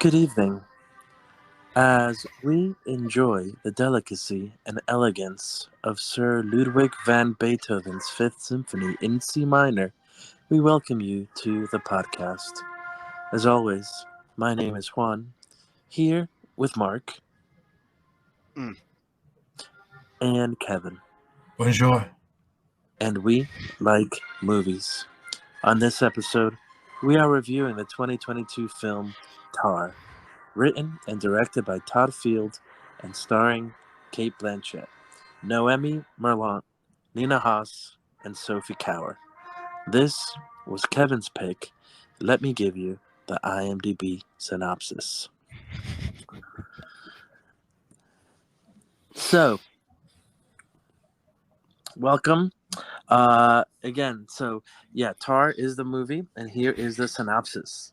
Good evening. As we enjoy the delicacy and elegance of Sir Ludwig van Beethoven's Fifth Symphony in C minor, we welcome you to the podcast. As always, my name is Juan, here with Mark Mm. and Kevin, Bonjour. and we like movies. On this episode, we are reviewing the 2022 film Tar, written and directed by Todd and starring Cate Blanchett, Noemie Merlant, Nina Haas, and Sophie Cower. This was Kevin's pick. Let me give you the IMDb synopsis. So, welcome. Tar is the movie, and here is the synopsis.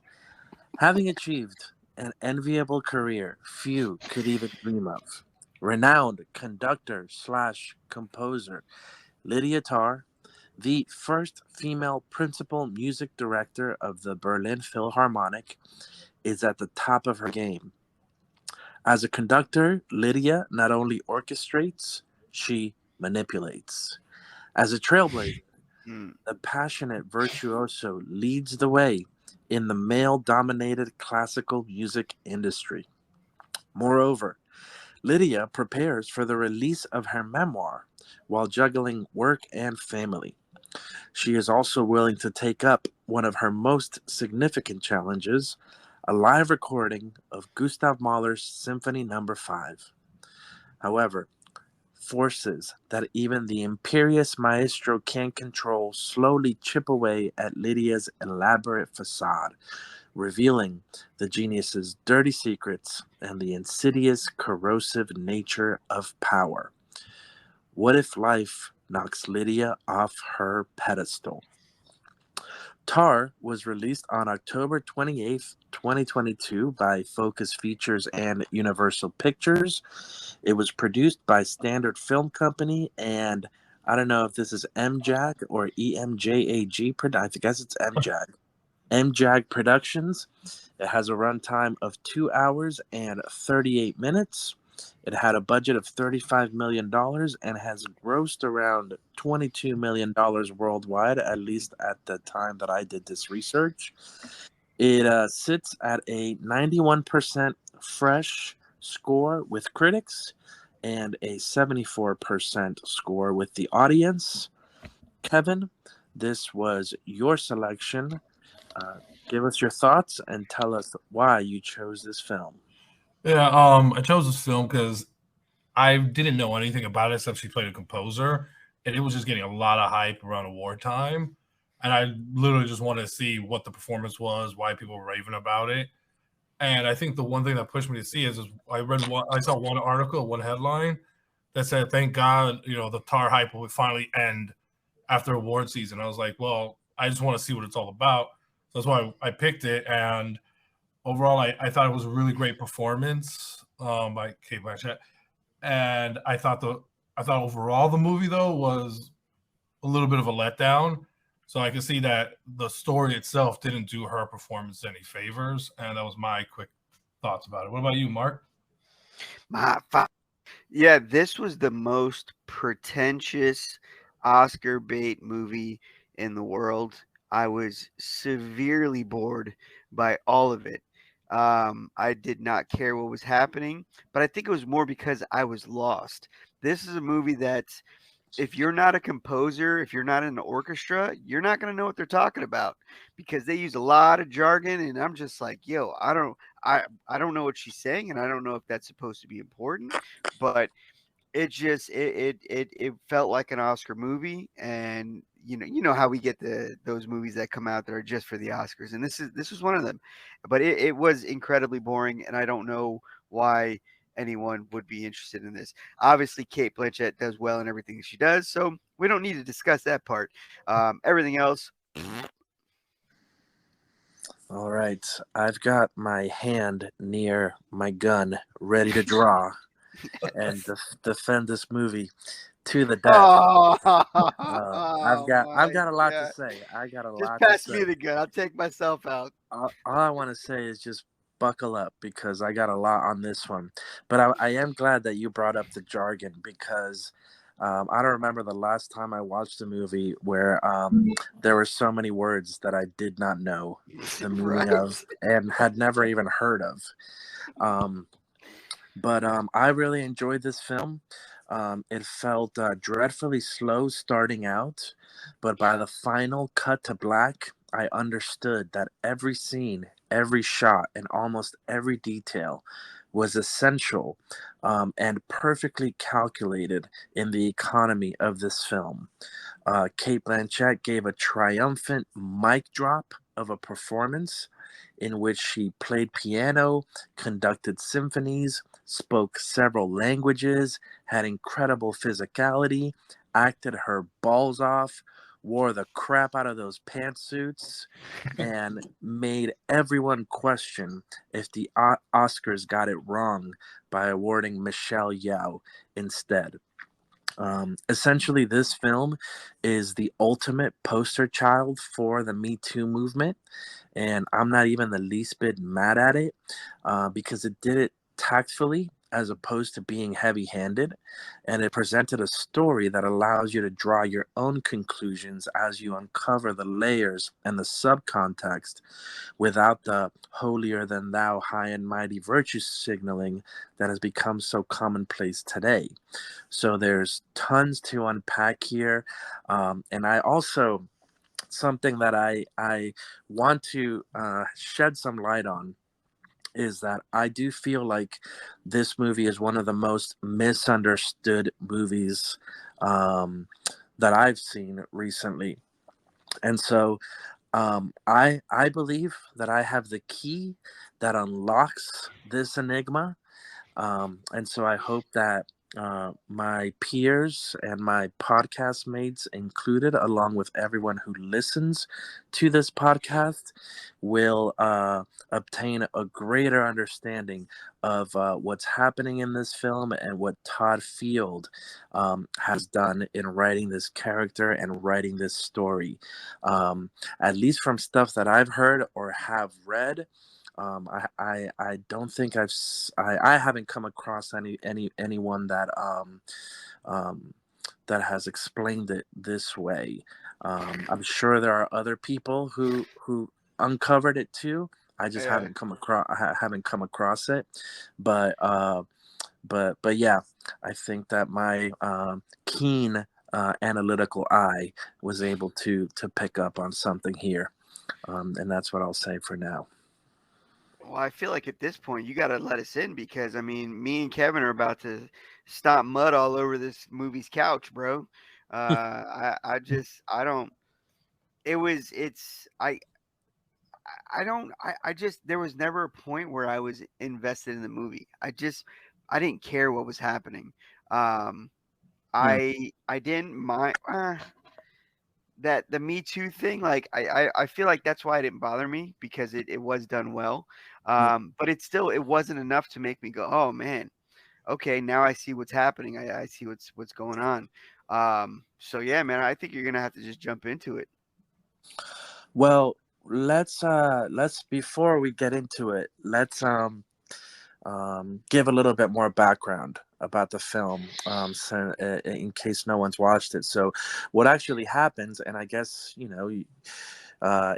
Having achieved an enviable career few could even dream of, renowned conductor slash composer Lydia Tarr, the first female principal music director of the Berlin Philharmonic, is at the top of her game. As a conductor, Lydia not only orchestrates, she manipulates. As a trailblazer, the passionate virtuoso leads the way in the male-dominated classical music industry. Moreover, Lydia prepares for the release of her memoir while juggling work and family. She is also willing to take up one of her most significant challenges, a live recording of Gustav Mahler's Symphony No. 5. However, forces that even the imperious maestro can't control slowly chip away at Lydia's elaborate facade, revealing the genius's dirty secrets and the insidious, corrosive nature of power. What if life knocks Lydia off her pedestal? Tar was released on October 28th, 2022 by Focus Features and Universal Pictures. It was produced by Standard Film Company and I don't know if this is MJAG or EMJAG. I guess it's MJAG. MJAG Productions. It has a runtime of 2 hours and 38 minutes. It had a budget of $35 million and has grossed around $22 million worldwide, at least at the time that I did this research. It sits at a 91% fresh score with critics and a 74% score with the audience. Kevin, this was your selection. Give us your thoughts and tell us why you chose this film. Yeah, I chose this film because I didn't know anything about it except she played a composer, and it was just getting a lot of hype around wartime. And I literally just wanted to see what the performance was, why people were raving about it. And I think the one thing that pushed me to see is I saw one article, one headline that said, "Thank God, the Tar hype will finally end after award season." I was like, well, I just want to see what it's all about. So that's why I picked it. And overall, I thought it was a really great performance by Cate Blanchett, and I thought overall the movie though was a little bit of a letdown. So I can see that the story itself didn't do her performance any favors, and that was my quick thoughts about it. What about you, Mark? Yeah, this was the most pretentious Oscar bait movie in the world. I was severely bored by all of it. I did not care what was happening, but I think it was more because I was lost. This is a movie that if you're not a composer, if you're not in an orchestra, you're not going to know what they're talking about because they use a lot of jargon and I'm just like, yo, I don't know what she's saying and I don't know if that's supposed to be important, but it felt like an Oscar movie, and you know how we get those movies that come out that are just for the Oscars, and this was one of them, but it was incredibly boring, and I don't know why anyone would be interested in this. Obviously, Cate Blanchett does well in everything she does, so we don't need to discuss that part. Everything else. All right, I've got my hand near my gun, ready to draw and defend this movie to the death. Oh, I've got a lot to God. say. I got a Just lot to pass say. me the gun. I'll take myself out. All I want to say is just buckle up because I got a lot on this one. But I am glad that you brought up the jargon because I don't remember the last time I watched a movie where there were so many words that I did not know the meaning Right? of and had never even heard of. Um, but I really enjoyed this film. It felt dreadfully slow starting out, but by the final cut to black, I understood that every scene, every shot, and almost every detail was essential and perfectly calculated in the economy of this film. Cate Blanchett gave a triumphant mic drop of a performance in which she played piano, conducted symphonies, spoke several languages, had incredible physicality, acted her balls off, wore the crap out of those pantsuits, and made everyone question if the Oscars got it wrong by awarding Michelle Yeoh instead. Essentially, this film is the ultimate poster child for the Me Too movement, and I'm not even the least bit mad at it because it did it tactfully as opposed to being heavy handed, and it presented a story that allows you to draw your own conclusions as you uncover the layers and the subcontext without the holier than thou high and mighty virtue signaling that has become so commonplace today. So there's tons to unpack here. And I also, something that I want to shed some light on is that I do feel like this movie is one of the most misunderstood movies that I've seen recently. And so I believe that I have the key that unlocks this enigma, and so I hope that my peers and my podcast mates included, along with everyone who listens to this podcast, will obtain a greater understanding of what's happening in this film and what Todd Field has done in writing this character and writing this story. At least from stuff that I've heard or have read, I don't think I haven't come across anyone um, that has explained it this way. I'm sure there are other people who uncovered it too. I just Yeah. haven't come across it, but but yeah, I think that my keen analytical eye was able to pick up on something here, and that's what I'll say for now. Well, I feel like at this point you got to let us in because I mean, me and Kevin are about to stomp mud all over this movie's couch, bro. I don't. I don't. I just there was never a point where I was invested in the movie. I didn't care what was happening. Um, Hmm. I didn't mind. That the Me Too thing, like I feel like that's why it didn't bother me because it was done well. Yeah. But it wasn't enough to make me go, oh man, okay, now I see what's happening. I see what's going on. So yeah, man, I think you're gonna have to just jump into it. Well, let's before we get into it, let's give a little bit more background about the film, so, in case no one's watched it. So, what actually happens, and I guess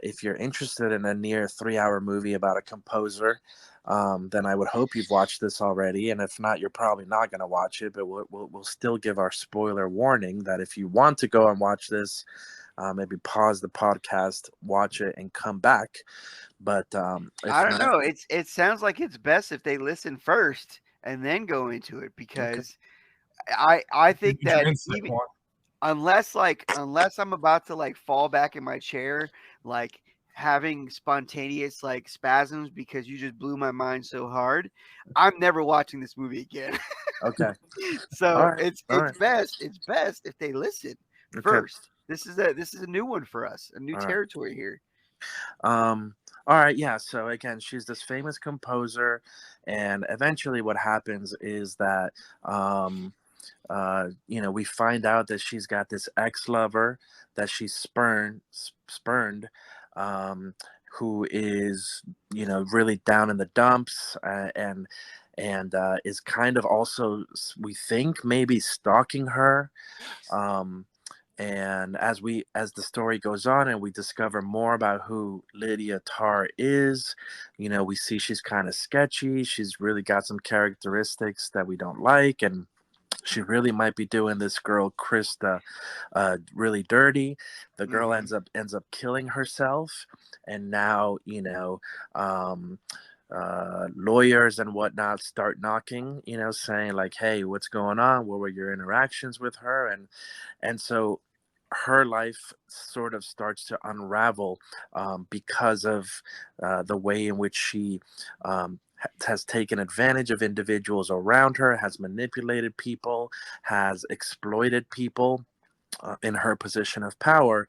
if you're interested in a near 3 hour movie about a composer, then I would hope you've watched this already. And if not, you're probably not going to watch it. But we'll still give our spoiler warning that if you want to go and watch this, maybe pause the podcast, watch it, and come back. But I if don't not, know. It sounds like it's best if they listen first and then go into it okay. because I think Get your that insect even one. unless I'm about to like fall back in my chair, like having spontaneous like spasms because you just blew my mind so hard, I'm never watching this movie again. Okay. All So right. All it's right. best if they listen Okay. first. This is a new one for us, a new All right. territory here. Um, all right, yeah. So again, she's this famous composer, and eventually, what happens is that we find out that she's got this ex-lover that she spurned, who is, you know, really down in the dumps, and is kind of also, we think, maybe stalking her. Um, and as the story goes on and we discover more about who Lydia Tarr is, you know, we see she's kind of sketchy. She's really got some characteristics that we don't like, and she really might be doing this girl Krista really dirty. The girl Hmm. ends up killing herself, and now, you know, um, lawyers and whatnot start knocking, you know, saying like, "Hey, what's going on? What were your interactions with her?" And so her life sort of starts to unravel, because of the way in which she has taken advantage of individuals around her, has manipulated people, has exploited people in her position of power,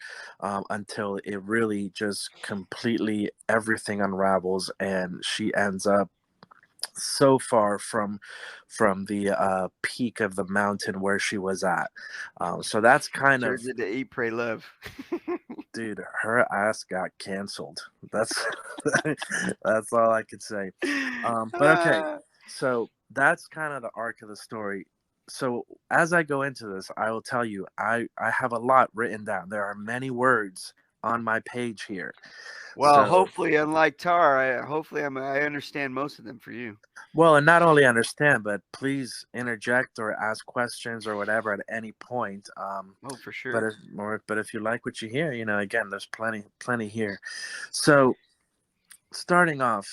until it really just completely everything unravels, and she ends up so far from the peak of the mountain where she was at. So that's kind of, Turns into Eat, Pray, Love. dude, her ass got canceled. That's that's all I could say. But okay, Ah. so that's kind of the arc of the story. So as I go into this, I will tell you, I have a lot written down. There are many words on my page here. Well, So, hopefully, unlike Tar, hopefully I understand most of them for you. well, and not only understand, but please interject or ask questions or whatever at any point. Oh, for But sure. if you like what you hear, you know, again, there's plenty here. So starting off,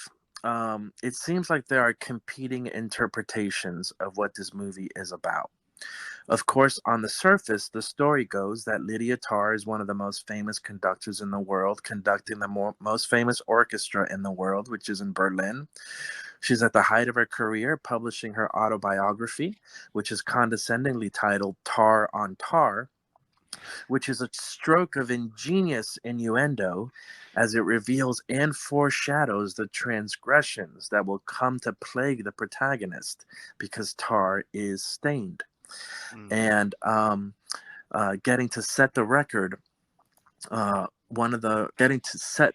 it seems like there are competing interpretations of what this movie is about. Of course, on the surface, the story goes that Lydia Tarr is one of the most famous conductors in the world, conducting the most famous orchestra in the world, which is in Berlin. She's at the height of her career, publishing her autobiography, which is condescendingly titled Tar on Tar, which is a stroke of ingenious innuendo as it reveals and foreshadows the transgressions that will come to plague the protagonist because Tar is stained. Hmm. And getting to set the record, one of the getting to set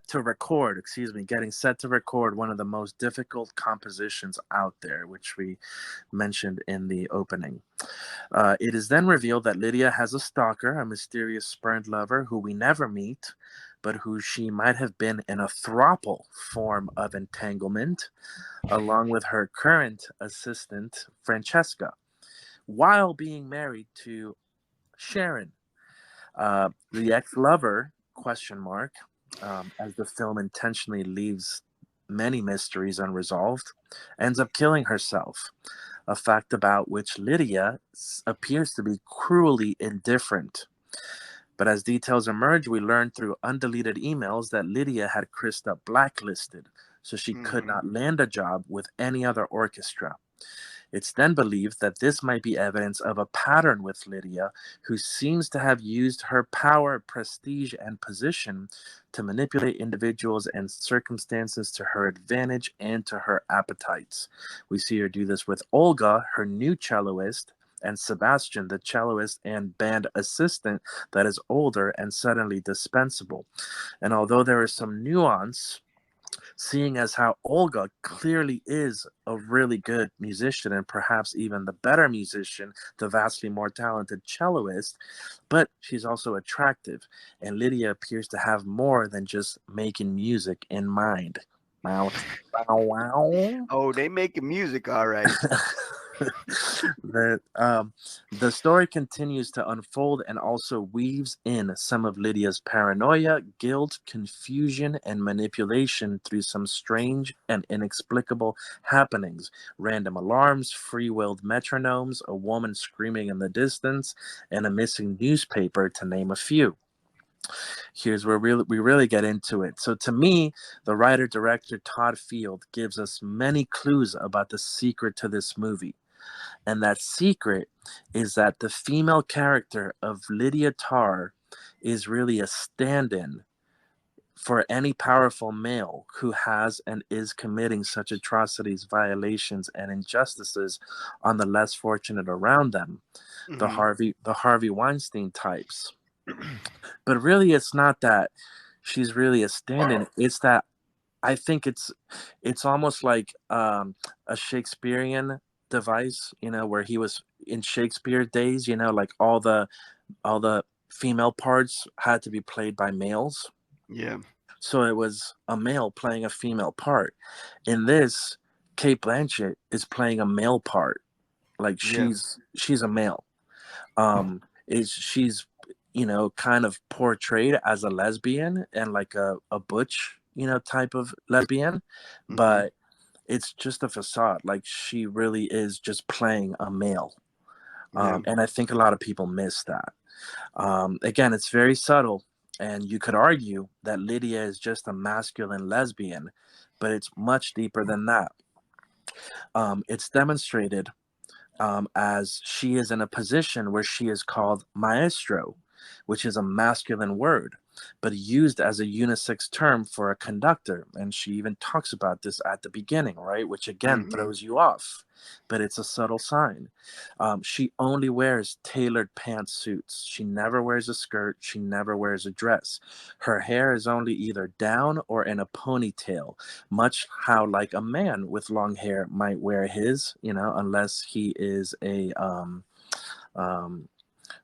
to record, excuse me, getting set to record one of the most difficult compositions out there, which we mentioned in the opening. It is then revealed that Lydia has a stalker, a mysterious spurned lover who we never meet, but who she might have been in a throuple form of entanglement, along with her current assistant, Francesca, while being married to Sharon, the ex-lover, question mark, as the film intentionally leaves many mysteries unresolved, ends up killing herself, a fact about which Lydia appears to be cruelly indifferent. But as details emerge, we learn through undeleted emails that Lydia had Krista blacklisted, so she could Hmm. not land a job with any other orchestra. It's then believed that this might be evidence of a pattern with Lydia, who seems to have used her power, prestige, and position to manipulate individuals and circumstances to her advantage and to her appetites. We see her do this with Olga, her new celloist, and Sebastian, the celloist and band assistant that is older and suddenly dispensable. And although there is some nuance, seeing as how Olga clearly is a really good musician and perhaps even the better musician, the vastly more talented celloist, but she's also attractive, and Lydia appears to have more than just making music in mind. Wow. Wow. Oh, they making music, all right. the the story continues to unfold and also weaves in some of Lydia's paranoia, guilt, confusion, and manipulation through some strange and inexplicable happenings: random alarms, free-willed metronomes, a woman screaming in the distance, and a missing newspaper, to name a few. Here's where we really get into it. So to me, the writer director Todd Field gives us many clues about the secret to this movie. And that secret is that the female character of Lydia Tarr is really a stand-in for any powerful male who has and is committing such atrocities, violations, and injustices on the less fortunate around them, Hmm. the Harvey Weinstein types. But really, it's not that she's really a stand-in. It's that I think it's almost like a Shakespearean device, where he was in Shakespeare days, like all the female parts had to be played by males. Yeah. So it was a male playing a female part. In this, Cate Blanchett is playing a male part. Like Yeah. she's a male. Is she's kind of portrayed as a lesbian and like a butch, type of lesbian, Hmm. but it's just a facade. Like she really is just playing a male. Yeah. And I think a lot of people miss that. Again, it's very subtle, and you could argue that Lydia is just a masculine lesbian, but it's much deeper than that. It's demonstrated as she is in a position where she is called maestro, which is a masculine word, but used as a unisex term for a conductor. And she even talks about this at the beginning, right? Which again Hmm. throws you off, but it's a subtle sign. She only wears tailored pantsuits. She never wears a skirt. She never wears a dress. Her hair is only either down or in a ponytail, much how like a man with long hair might wear his, unless he is a um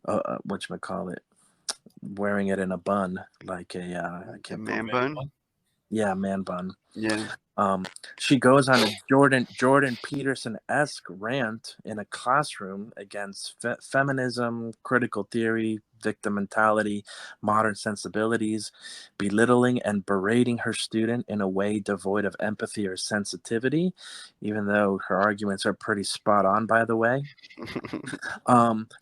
whatchamacallit, wearing it in a bun, like I A can't think. man bun. Yeah, man bun. Yeah. Um, she goes on a Jordan Peterson-esque rant in a classroom against feminism, critical theory, victim mentality, modern sensibilities, belittling and berating her student in a way devoid of empathy or sensitivity, even though her arguments are pretty spot on, by the way.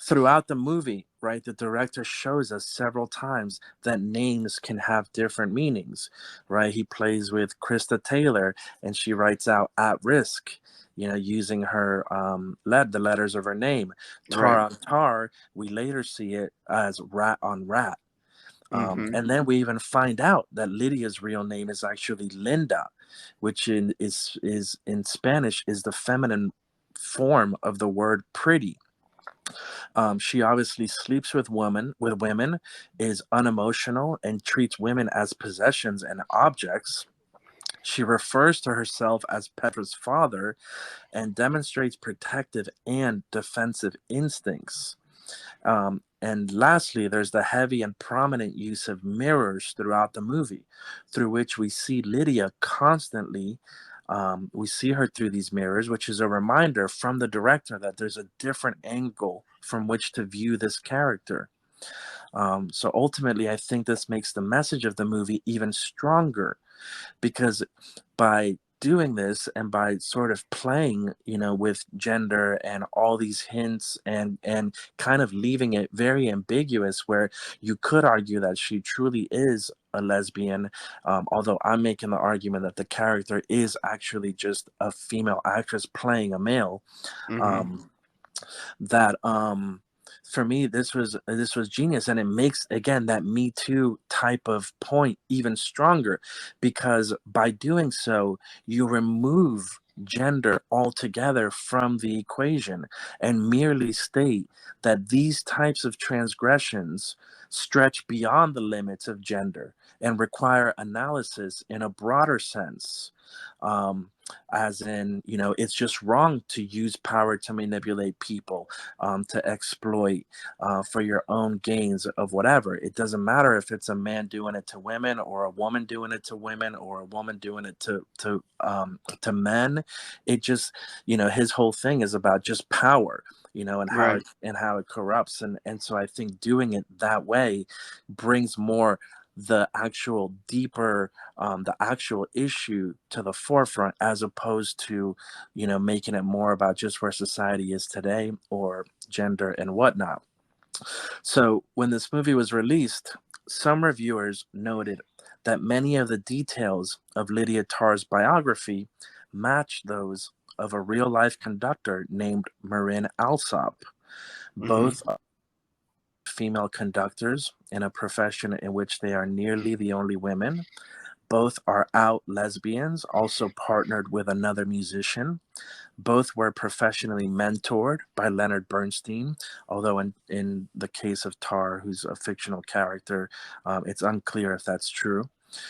Throughout the movie, right, the director shows us several times that names can have different meanings, right? He plays with Krista Taylor, and she writes out "at risk," using her the letters of her name. Tar Right. on tar, we later see it as rat on rat. Hmm. And then we even find out that Lydia's real name is actually Linda, which is in Spanish is the feminine form of the word pretty. She obviously sleeps with women, is unemotional, and treats women as possessions and objects. She refers to herself as Petra's father and demonstrates protective and defensive instincts. And lastly, there's the heavy and prominent use of mirrors throughout the movie, through which we see Lydia constantly. We see her through these mirrors, which is a reminder from the director that there's a different angle from which to view this character. So ultimately, I think this makes the message of the movie even stronger, because by doing this and by sort of playing with gender and all these hints and kind of leaving it very ambiguous, where you could argue that she truly is a lesbian, although I'm making the argument that the character is actually just a female actress playing a male. Hmm. um, that For me, this was genius, and it makes again that Me Too type of point even stronger, because by doing so you remove gender altogether from the equation and merely state that these types of transgressions stretch beyond the limits of gender and require analysis in a broader sense. um, as in, it's just wrong to use power to manipulate people, to exploit, for your own gains of whatever. It doesn't matter if it's a man doing it to women, or a woman doing it to women, or a woman doing it to men. It just, his whole thing is about just power, and how Right. it corrupts, and so I think doing it that way brings more the actual deeper, the actual issue to the forefront, as opposed to making it more about just where society is today, or gender and whatnot. So when this movie was released, some reviewers noted that many of the details of Lydia Tarr's biography matched those of a real life conductor named Marin Alsop. Hmm. Both female conductors in a profession in which they are nearly the only women. Both are out lesbians, also partnered with another musician. Both were professionally mentored by Leonard Bernstein, although in the case of Tar, who's a fictional character, it's unclear if that's true.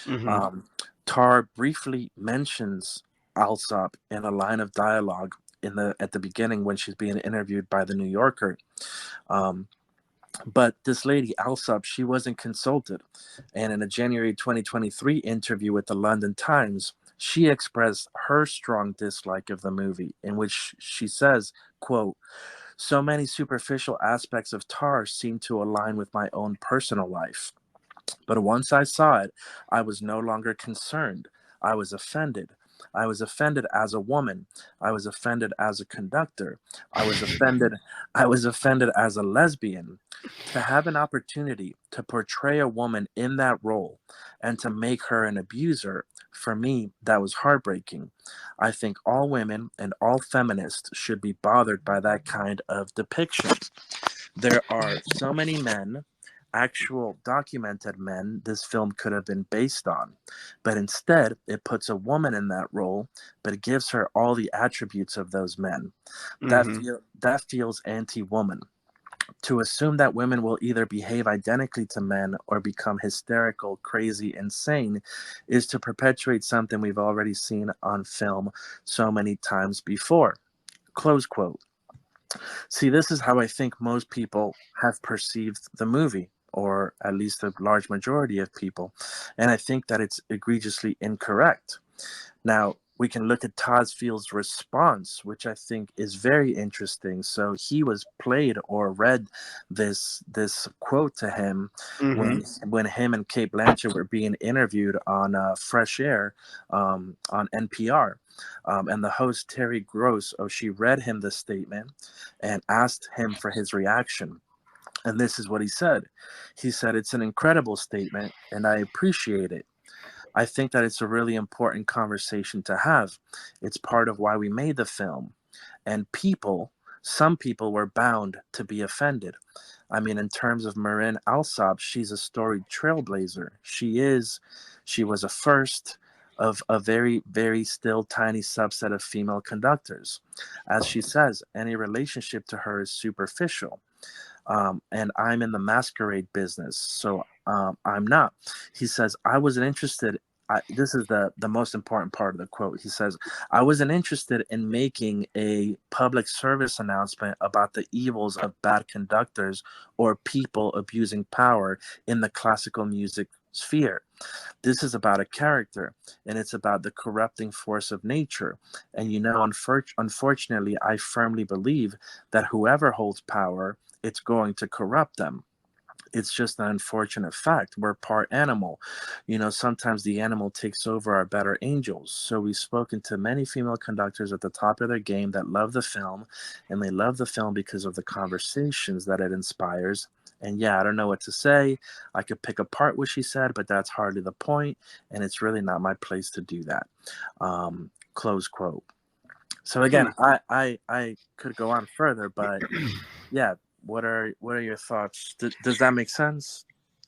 Mm-hmm. Tar briefly mentions Alsop in a line of dialogue at the beginning when she's being interviewed by the New Yorker. But this lady, Alsop, she wasn't consulted. And in a January 2023 interview with the London Times, she expressed her strong dislike of the movie, in which she says, quote, "So many superficial aspects of Tar seem to align with my own personal life. But once I saw it, I was no longer concerned. I was offended. I was offended as a woman. I was offended as a conductor. I was offended. I was offended as a lesbian. To have an opportunity to portray a woman in that role and to make her an abuser, for me, that was heartbreaking. I think all women and all feminists should be bothered by that kind of depiction. There are so many men, actual documented men, this film could have been based on. But instead, it puts a woman in that role, but it gives her all the attributes of those men. Mm-hmm. That feels anti-woman. To assume that women will either behave identically to men or become hysterical, crazy, insane is to perpetuate something we've already seen on film so many times before." Close quote. See, this is how I think most people have perceived the movie, or at least a large majority of people. And I think that it's egregiously incorrect. Now, we can look at Todd Field's response, which I think is very interesting. So he was played or read this quote to him Mm-hmm. when him and Cate Blanchett were being interviewed on Fresh Air on NPR. And the host, Terry Gross, she read him the statement and asked him for his reaction. And this is what he said. He said, "It's an incredible statement, and I appreciate it. I think that it's a really important conversation to have. It's part of why we made the film. And some people were bound to be offended. I mean, in terms of Marin Alsop, she's a storied trailblazer. She was a first of a very, very still tiny subset of female conductors. As she says, any relationship to her is superficial. And I'm in the masquerade business, so I'm not." He says, "I wasn't interested." This is the most important part of the quote. He says, "I wasn't interested in making a public service announcement about the evils of bad conductors or people abusing power in the classical music sphere. This is about a character, and it's about the corrupting force of nature. And unfortunately, I firmly believe that whoever holds power, it's going to corrupt them. It's just an unfortunate fact. We're part animal. Sometimes the animal takes over our better angels. So we've spoken to many female conductors at the top of their game that love the film, and they love the film because of the conversations that it inspires. And yeah, I don't know what to say. I could pick apart what she said, but that's hardly the point, and it's really not my place to do that." Close quote. So again, I could go on further, but yeah, what are your thoughts? Does that make sense?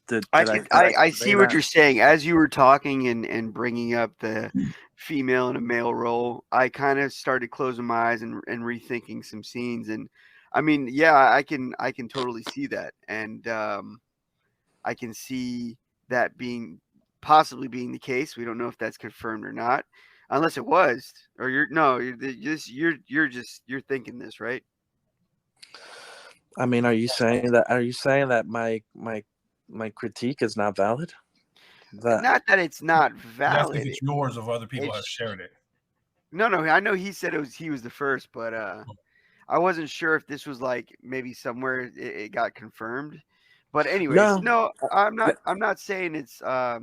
Did I I convey see what that? you're saying. As you were talking and bringing up the female and a male role, I kind of started closing my eyes and rethinking some scenes. And I mean, yeah, I can totally see that, and I can see that possibly being the case. We don't know if that's confirmed or not, unless it was. Or you're thinking this, right? I mean, are you saying that my critique is not valid? That Not that it's not He's asking if valid. it's yours or if other people have It's shared it. no. I know he said he was the first, but I wasn't sure if this was like maybe somewhere it got confirmed. But anyways, no, no, th- I'm not saying it's I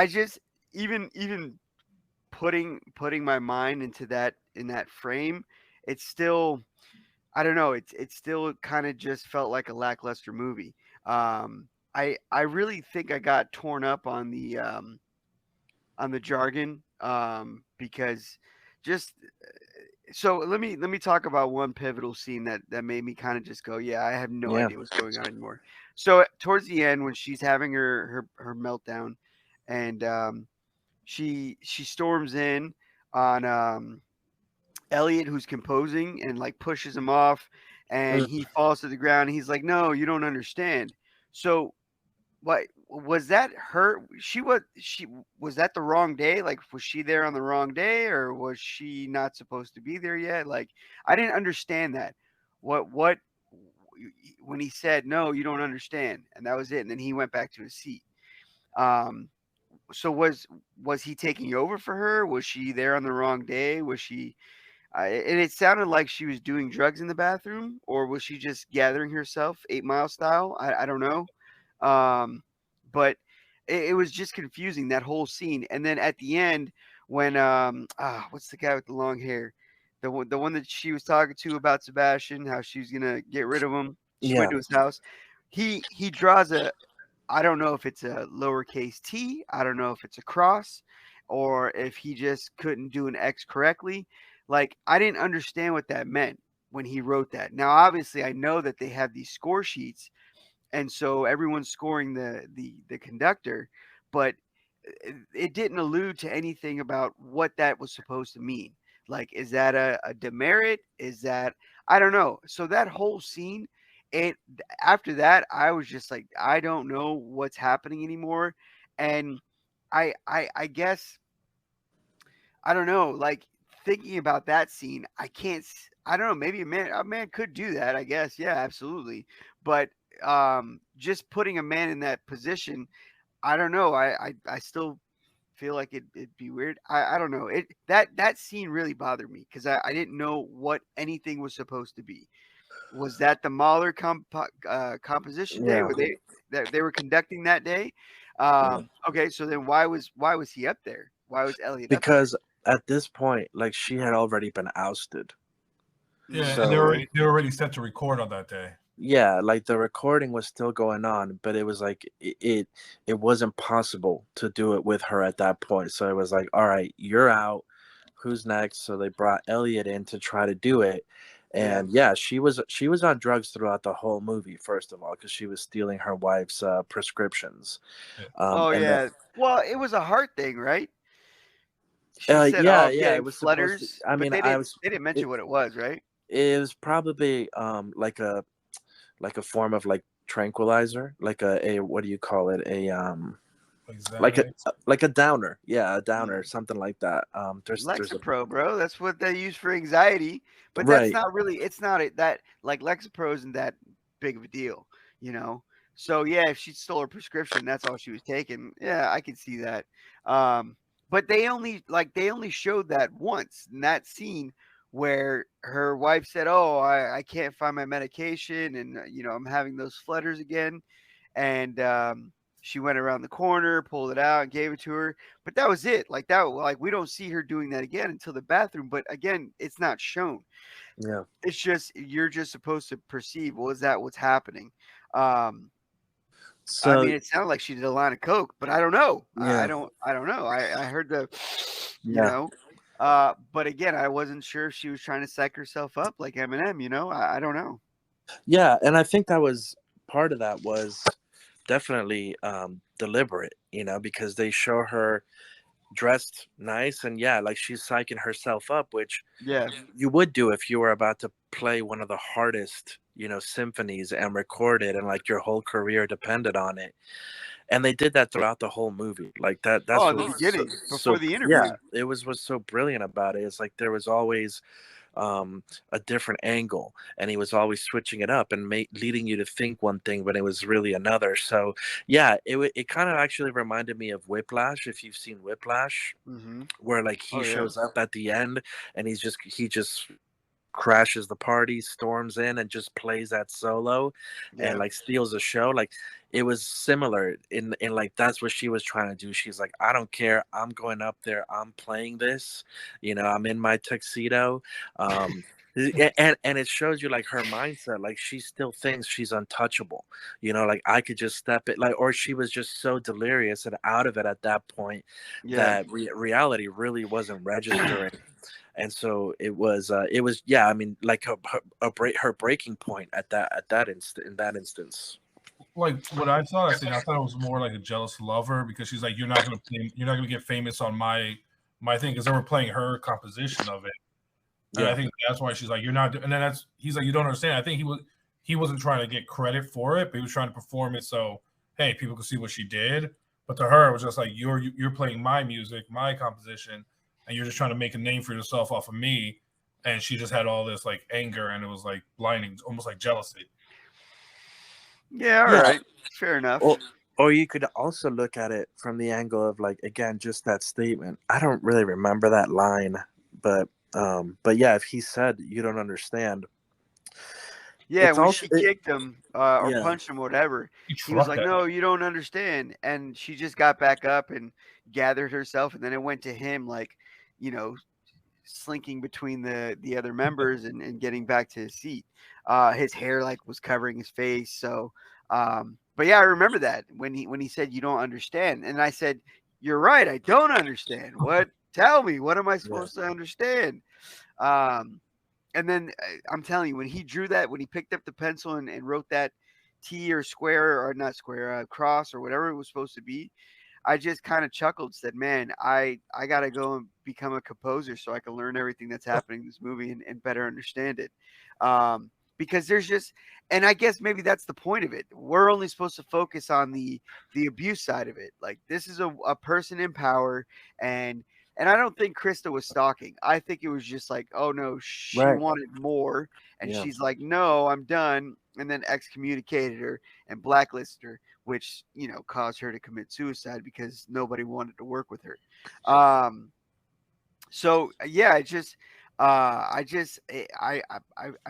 just even putting my mind into that in that frame, it's still I don't know, it's still kind of just felt like a lackluster movie. I really think I got torn up on the jargon because just so let me talk about one pivotal scene that made me kind of just go, yeah, I have no yeah, idea what's going on anymore. So towards the end, when she's having her meltdown, and she storms in on Elliot, who's composing, and like pushes him off, and Mm, he falls to the ground. And he's like, "No, you don't understand." So, what was that? Her? She was that the wrong day? Like, was she there on the wrong day, or was she not supposed to be there yet? Like, I didn't understand that. What when he said, "No, you don't understand," and that was it, and then he went back to his seat. Um, so was he taking over for her? Was she there on the wrong day? Was she? And it sounded like she was doing drugs in the bathroom, or was she just gathering herself 8 Mile style? I don't know. Um, but it was just confusing, that whole scene. And then at the end, when what's the guy with the long hair? The one that she was talking to about Sebastian, how she was gonna get rid of him. She went yeah, to his house. He draws a, I don't know if it's a lowercase t. I don't know if it's a cross, or if he just couldn't do an X correctly. Like, I didn't understand what that meant when he wrote that. Now, obviously, I know that they have these score sheets, and so everyone's scoring the conductor, but it didn't allude to anything about what that was supposed to mean. Like, is that a demerit? Is that, I don't know. So that whole scene, it after that, I was just like, I don't know what's happening anymore. And I guess, I don't know, like, thinking about that scene, I don't know, maybe a man could do that, I guess. Yeah, absolutely. But just putting a man in that position, I don't know. I still feel like it'd be weird. I don't know. That scene really bothered me because I didn't know what anything was supposed to be. Was that the Mahler composition day yeah, where they were conducting that day? yeah. Okay, so then why was he up there? Why was Elliot up there? Because at this point, like she had already been ousted. Yeah, and So Okay. they were already set to record on that day. yeah, like the recording was still going on, but it was like it wasn't possible to do it with her at that point. So it was like, all right, you're out. Who's next? So they brought Elliot in to try to do it. Yeah. And yeah, she was on drugs throughout the whole movie. First of all, because she was stealing her wife's prescriptions. Yeah. Oh And then yeah. Well, it was a heart thing, right? She said, "Oh, yeah, I'm yeah, getting it was supposed to. flutters," I but mean, they I didn't was. they didn't mention It, what it was, right? it was probably like a form of like tranquilizer, like a what do you call it? Like Like a Xanax. like a downer, yeah, a downer, Mm. something like that. There's a Lexapro, bro. That's what they use for anxiety. But that's right, not really. It's not that, like, Lexapro isn't that big of a deal, you know. So yeah, if she stole her prescription, that's all she was taking. Yeah, I can see that. Um, but they only showed that once in that scene where her wife said, "Oh, I can't find my medication, and I'm having those flutters again." And she went around the corner, pulled it out, and gave it to her. But that was it. Like that, like we don't see her doing that again until the bathroom. But again, it's not shown. yeah. It's just you're just supposed to perceive. Well, is that what's happening? Um, I So mean, it sounded like she did a line of coke, but I don't know. I yeah, don't. I don't know. I heard the, you yeah, know. But again, I wasn't sure if she was trying to psych herself up like Eminem. I don't know. yeah, and I think that was part of that was definitely deliberate, because they show her dressed nice and yeah, like she's psyching herself up, which Yeah. you would do if you were about to play one of the hardest symphonies and record it and like your whole career depended on it. And they did that throughout the whole movie. Like that's Oh, in what the was so, beginning, before the yeah, interview. it was so brilliant about it. It's like there was always a different angle, and he was always switching it up and leading you to think one thing, but it was really another. So yeah, it kind of actually reminded me of Whiplash, if you've seen Whiplash, Hmm. where like he Oh yeah. shows up at the end and he just crashes the party, storms in, and just plays that solo, and Yeah. like steals the show. Like it was similar in like that's what she was trying to do. She's like, I don't care. I'm going up there. I'm playing this. I'm in my tuxedo. Um, and it shows you like her mindset. Like she still thinks she's untouchable. Like I could just step it. Like, or she was just so delirious and out of it at that point Yeah. that reality really wasn't registering. And so it was yeah, I mean, like her breaking point at that instant in that instance. like when I saw that scene, I thought it was more like a jealous lover because she's like, you're not gonna get famous on my thing because they were playing her composition of it, and I think that's why she's like, you're not. And then he's like, you don't understand. I think he wasn't trying to get credit for it, but he was trying to perform it so hey, people could see what she did. But to her, it was just like you're playing my music, my composition, and you're just trying to make a name for yourself off of me. And she just had all this like anger, and it was like blinding, almost like jealousy. Yeah, all right, fair enough. Or you could also look at it from the angle of like, again, just that statement. I don't really remember that line, but yeah, if he said you don't understand. Yeah, when she kicked him or punched him, whatever, he was like, "No, you don't understand." And she just got back up and gathered herself, and then it went to him, like, slinking between the other members and getting back to his seat. His hair like was covering his face. So, but yeah, I remember that when he said, "You don't understand," and I said, "You're right, I don't understand. What? Tell me, what am I supposed to understand?" And then I'm telling you, when he drew that, when he picked up the pencil and wrote that T or square or not square, cross or whatever it was supposed to be, I just kind of chuckled, said, "Man, I got to go and become a composer so I can learn everything that's happening in this movie and better understand it." Because there's just, and I guess maybe that's the point of it. We're only supposed to focus on the abuse side of it. Like, this is a person in power, and I don't think Krista was stalking. I think it was just like, oh no, she wanted more, and she's like, no, I'm done, and then excommunicated her and blacklisted her, which caused her to commit suicide because nobody wanted to work with her. So yeah, I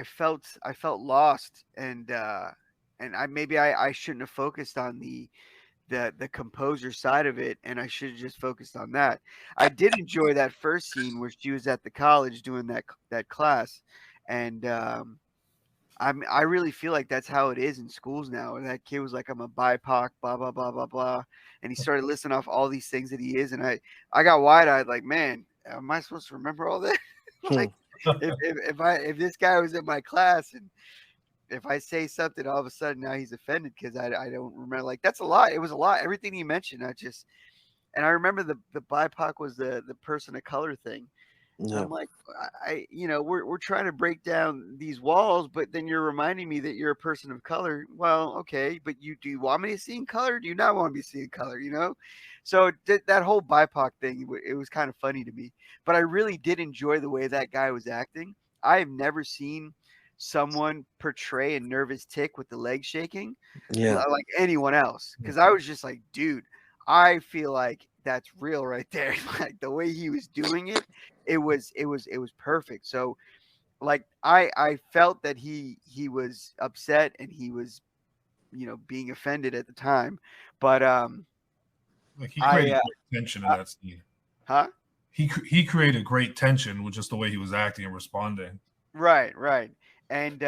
felt lost, and I shouldn't have focused on the composer side of it, and I should have just focused on that. I did enjoy that first scene where she was at the college doing that class, and I really feel like that's how it is in schools now. And that kid was like, "I'm a BIPOC, blah blah blah blah blah," and he started listing off all these things that he is, and I got wide eyed, like, man, am I supposed to remember all that? Like, if this guy was in my class and if I say something, all of a sudden now he's offended because I don't remember. Like, that's a lot. It was a lot. Everything he mentioned, and I remember the BIPOC was the person of color thing. And I'm like, we're trying to break down these walls, but then you're reminding me that you're a person of color. Well, okay, but do you want me to see in color? Do you not want me to see in color? So that whole BIPOC thing, it was kind of funny to me. But I really did enjoy the way that guy was acting. I have never seen someone portray a nervous tick with the leg shaking like anyone else, because I was just like, dude, I feel like that's real right there. Like, the way he was doing it, it was perfect. So like I felt that he was upset and he was being offended at the time, but like, he created great tension in that scene. Huh? He created great tension with just the way he was acting and responding. Right. And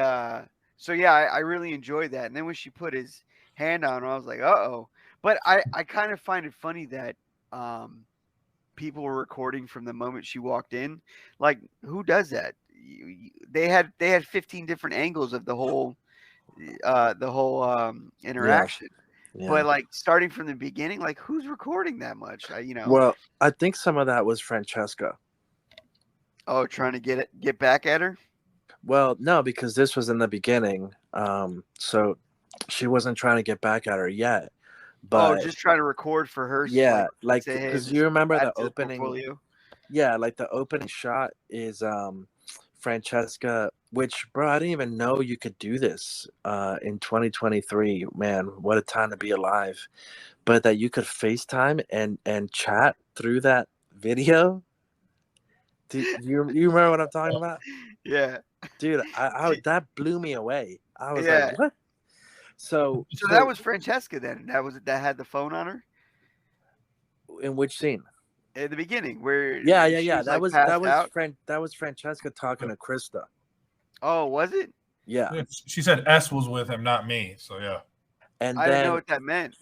so yeah, I really enjoyed that. And then when she put his hand on him, I was like, uh-oh. But I kind of find it funny that people were recording from the moment she walked in. Like, who does that? They had 15 different angles of the whole interaction. Yeah. But like, starting from the beginning, like, who's recording that much? Well, I think some of that was Francesca. Oh, trying to get back at her? Well, no, because this was in the beginning. So she wasn't trying to get back at her yet. But just trying to record for her. Yeah, like, because you remember the opening. Portfolio? Yeah, like the opening shot is Francesca, which, bro, I didn't even know you could do this in 2023. Man, what a time to be alive. But that you could FaceTime and chat through that video. Do you remember what I'm talking about? Yeah. Dude, I that blew me away. I was like, what? So that was Francesca then. That had the phone on her? In which scene? In the beginning, where yeah. That was Francesca talking to Krista. Oh, was it? Yeah. She said S was with him, not me. So yeah. And I didn't know what that meant.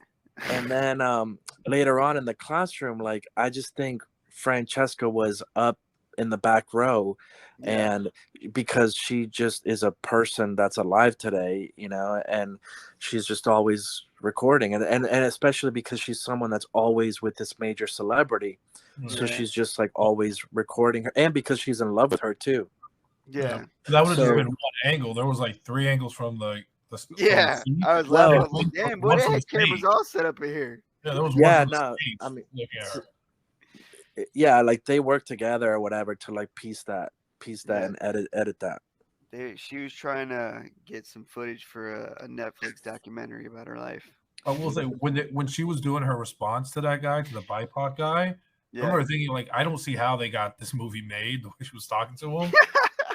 And then later on in the classroom, like, I just think Francesca was up the back row, Yeah. and because she just is a person that's alive today, and she's just always recording, and especially because she's someone that's always with this major celebrity, so Yeah. she's just like always recording her, and because she's in love with her too. Yeah. That would have just So been one angle. There was like 3 angles from the Yeah. seat. I was Well, laughing. I and was like, one, damn, boy, one they from the had cameras stage. all set up in here. Yeah, there was one yeah, from the no, stage. I mean, looking at her. yeah, like they work together or whatever to like piece that Yeah. and edit that. She was trying to get some footage for a Netflix documentary about her life. I will say when she was doing her response to that guy, to the BIPOC guy, I Yeah. remember thinking like, I don't see how they got this movie made the way she was talking to him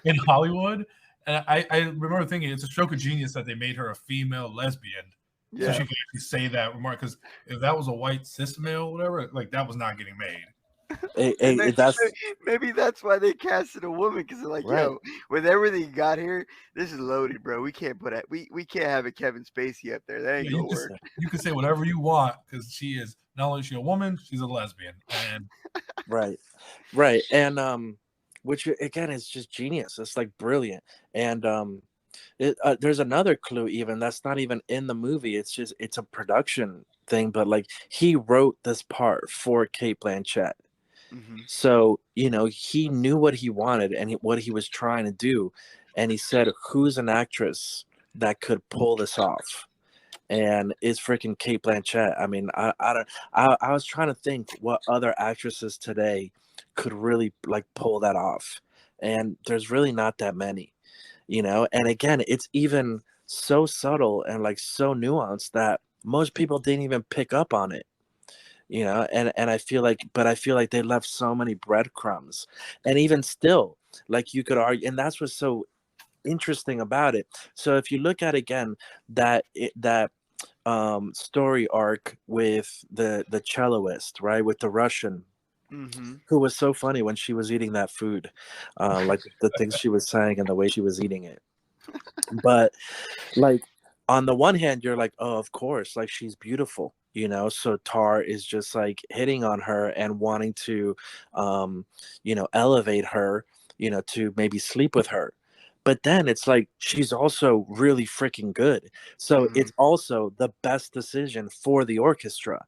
in Hollywood. And I remember thinking it's a stroke of genius that they made her a female lesbian, so Yeah. she could actually say that remark. Because if that was a white cis male, or whatever, like that was not getting made. And then, That's maybe that's why they casted a woman, because they're like, right. yo, with everything you got here, this is loaded, bro. We can't put it. We can't have a Kevin Spacey up there. That ain't Yeah, gonna work. you can say whatever you want because she is not only is she a woman, she's a lesbian, and Right, and which again is just genius. It's like brilliant, and there's another clue even that's not even in the movie. It's a production thing, but like he wrote this part for Cate Blanchett. Hmm. So, he knew what he wanted and what he was trying to do. And he said, who's an actress that could pull this off? And it's freaking Cate Blanchett. I mean, I was trying to think what other actresses today could really like pull that off. And there's really not that many, and again, it's even so subtle and like so nuanced that most people didn't even pick up on it, and I feel like they left so many breadcrumbs, and even still, like you could argue, and that's what's so interesting about it. So if you look at again that story arc with the celloist, right, with the Russian, Hmm. who was so funny when she was eating that food, like the things she was saying and the way she was eating it, but like on the one hand you're like, oh, of course, like she's beautiful, so Tar is just like hitting on her and wanting to elevate her, to maybe sleep with her, but then it's like she's also really freaking good, so Hmm. it's also the best decision for the orchestra,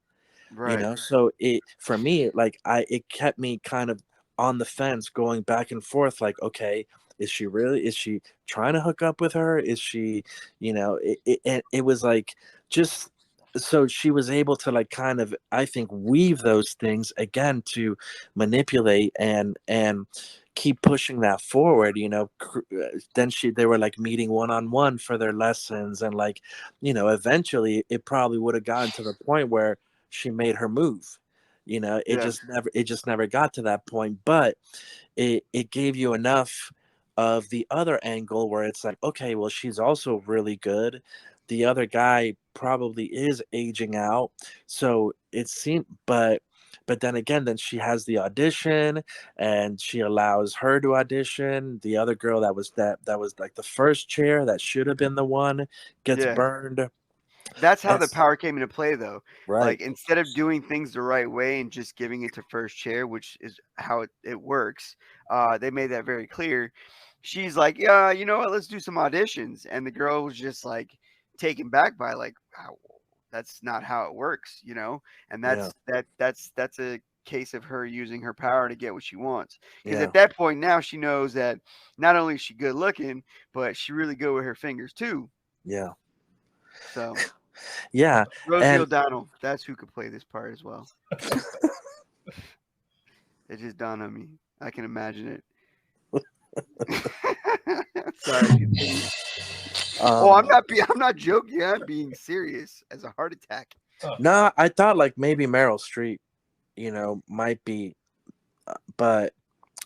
Right. so it, for me, like it kept me kind of on the fence, going back and forth, like, okay, is she trying to hook up with her, is she, it was like, just so she was able to like kind of, I think, weave those things again to manipulate and keep pushing that forward, then they were like meeting one-on-one for their lessons, and like, eventually it probably would have gotten to the point where she made her move, Yeah. it just never got to that point, but it gave you enough of the other angle where it's like, okay, well, she's also really good, the other guy probably is aging out, so it seemed, but then again, then she has the audition and she allows her to audition. The other girl that was like the first chair that should have been the one gets Yeah. burned. That's how the It's power came into play, though. right. Like, instead of doing things the right way and just giving it to first chair, which is how it works, they made that very clear. She's like, yeah, you know what? Let's do some auditions, and the girl was just like taken back by like, how, that's not how it works, And Yeah. that's a case of her using her power to get what she wants. Because Yeah. at that point now she knows that not only is she good looking, but she really good with her fingers too. Yeah. So. Yeah. Rosie And O'Donnell, that's who could play this part as well. It just dawned on me. I can imagine it. Sorry. Continue. Oh, um I'm not joking. I'm being serious as a heart attack. no, I thought like maybe Meryl Streep, might be, but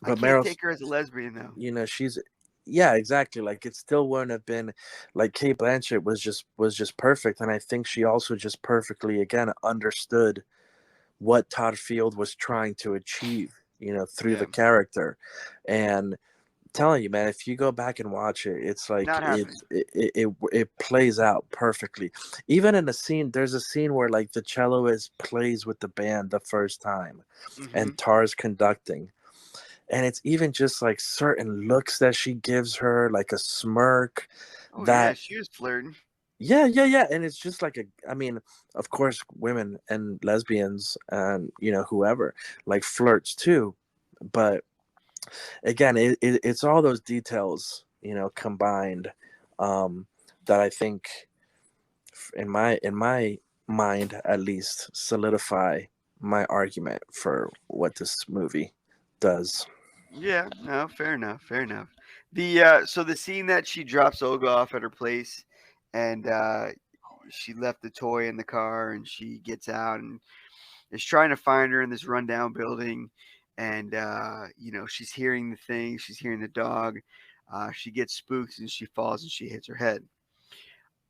I can't Meryl, take her as a lesbian though. she's, yeah, exactly, like it still wouldn't have been, like Kate Blanchett was just perfect, and I think she also just perfectly again understood what Todd Field was trying to achieve, through Yeah. the character. And telling you, man, if you go back and watch it, it's like Not happening. it plays out perfectly. Even in the scene, there's a scene where like the celloist plays with the band the first time, Hmm. and Tar's conducting, And it's even just like certain looks that she gives her, like a smirk. Oh yeah, That she was flirting. yeah, and it's just like I mean, of course, women and lesbians and whoever like flirts too, but again, it's all those details combined, um, that I think in my mind at least solidify my argument for what this movie does. Yeah, no, fair enough, fair enough. The so the scene that she drops Olga off at her place, and she left the toy in the car, and she gets out and is trying to find her in this rundown building, and she's hearing the thing, she's hearing the dog, she gets spooked and she falls and she hits her head.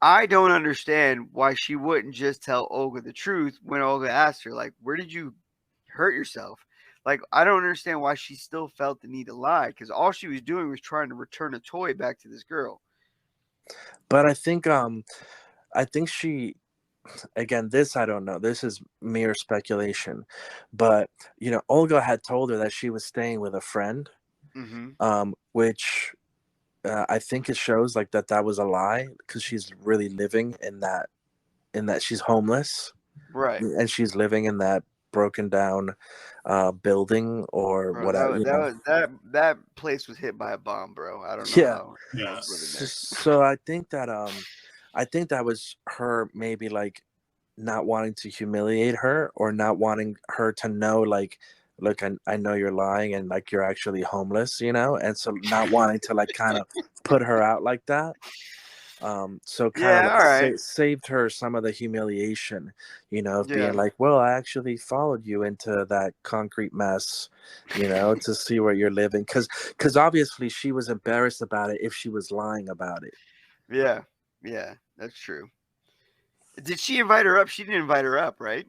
I don't understand why she wouldn't just tell Olga the truth when Olga asked her, like, where did you hurt yourself? Like, I don't understand why she still felt the need to lie because all she was doing was trying to return a toy back to this girl. But I think she, again, this I don't know. This is mere speculation, but Olga had told her that she was staying with a friend, Mm-hmm. which I think it shows like that was a lie because she's really living in that she's homeless Right. and she's living in that broken down building or Bro, whatever. that place was hit by a bomb, bro. I don't know Yeah. how Yeah. was living there. So I think that was her maybe like not wanting to humiliate her or not wanting her to know like, look, I know you're lying and like you're actually homeless, and so not wanting to like kind of put her out like that. So kind of Yeah, like all right. saved her some of the humiliation, of Yeah. being like, well, I actually followed you into that concrete mess, to see where you're living. Because obviously she was embarrassed about it if she was lying about it. Yeah. Yeah, that's true. Did she invite her up? She didn't invite her up, right?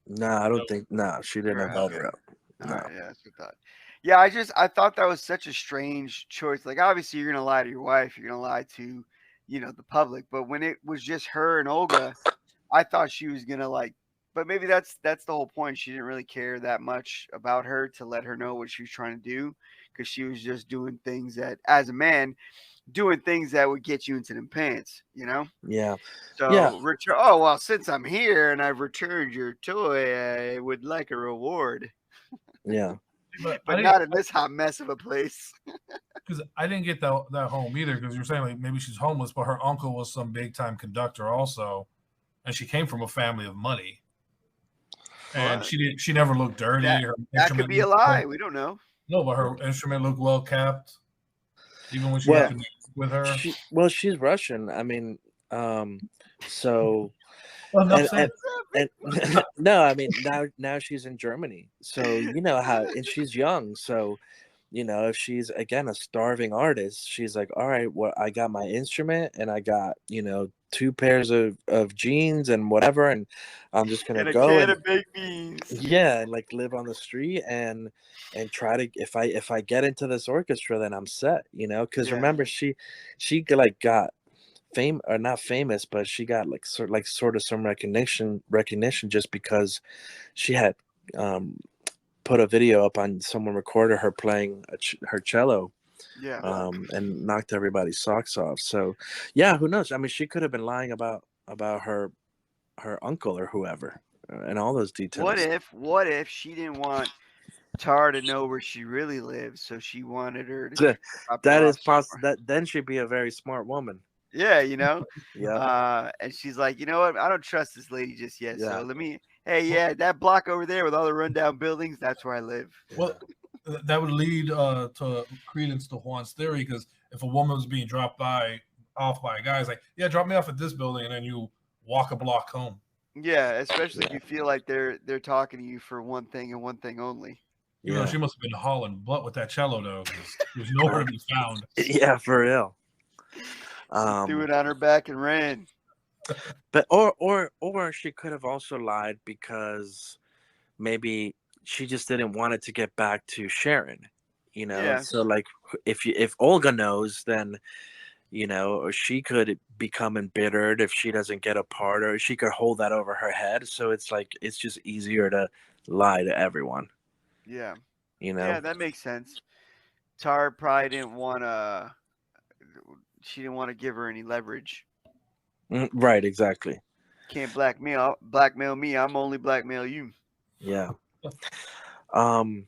No, I don't Nope. think, no, she didn't Right, invite okay. her up. All No. right, yeah, that's what I thought. Yeah, I thought that was such a strange choice. Like obviously you're gonna lie to your wife, you're gonna lie to, the public. But when it was just her and Olga, I thought she was gonna like but maybe that's the whole point. She didn't really care that much about her to let her know what she was trying to do because she was just doing things that as a man, doing things that would get you into them pants. Yeah. Yeah. So return oh well, since I'm here and I've returned your toy, I would like a reward. Yeah. But I But didn't not in this hot mess of a place. because I didn't get that home either because you're saying like maybe she's homeless, but her uncle was some big time conductor also, and she came from a family of money, and What? she never looked dirty. That Her that could instrument be a looked lie. well, We don't know. no, but her instrument looked well kept, even when she got Well, Yeah. to meet with her. she's Russian. I mean, so Well, enough and said. and no, I mean now she's in Germany. So you know how, and she's young. So if she's again a starving artist, she's like, all right, well, I got my instrument and I got two pairs of jeans and whatever, and I'm just gonna And a go can and of baked beans. yeah, and like live on the street and try to, if I get into this orchestra, then I'm set. Because Yeah. remember she like got fame, or not famous, but she got like sort of some recognition just because she had um put a video up on someone recorded her playing her cello, Yeah. and knocked everybody's socks off. So yeah, who knows? I mean, she could have been lying about her uncle or whoever, and all those What details. if what if she didn't want Tar to know where she really lives, so she wanted her to drop her That off is possible. somewhere? That then she'd be a very smart woman. Yeah. Yep. And she's like, you know what? I don't trust this lady just yet. Yeah. So hey, yeah, that block over there with all the rundown buildings, that's where I live. Well, that would lead to credence to Juan's theory because if a woman was being dropped off by a guy, it's like, yeah, drop me off at this building, and then you walk a block home. Yeah, especially if Yeah. you feel like they're talking to you for one thing and one thing only. Even though Yeah. she must have been hauling butt with that cello though, because there's nowhere to be found. Yeah, for real. She threw it on her back and ran. But or she could have also lied because maybe she just didn't want it to get back to Sharon. Yeah. So like if Olga knows, then or she could become embittered if she doesn't get a part, or she could hold that over her head. So it's like it's just easier to lie to everyone. Yeah. you know. Yeah, that makes sense. Tar probably didn't want to. She didn't want to give her any leverage. Right, exactly. Can't blackmail me. I'm only blackmail you. Yeah. Um.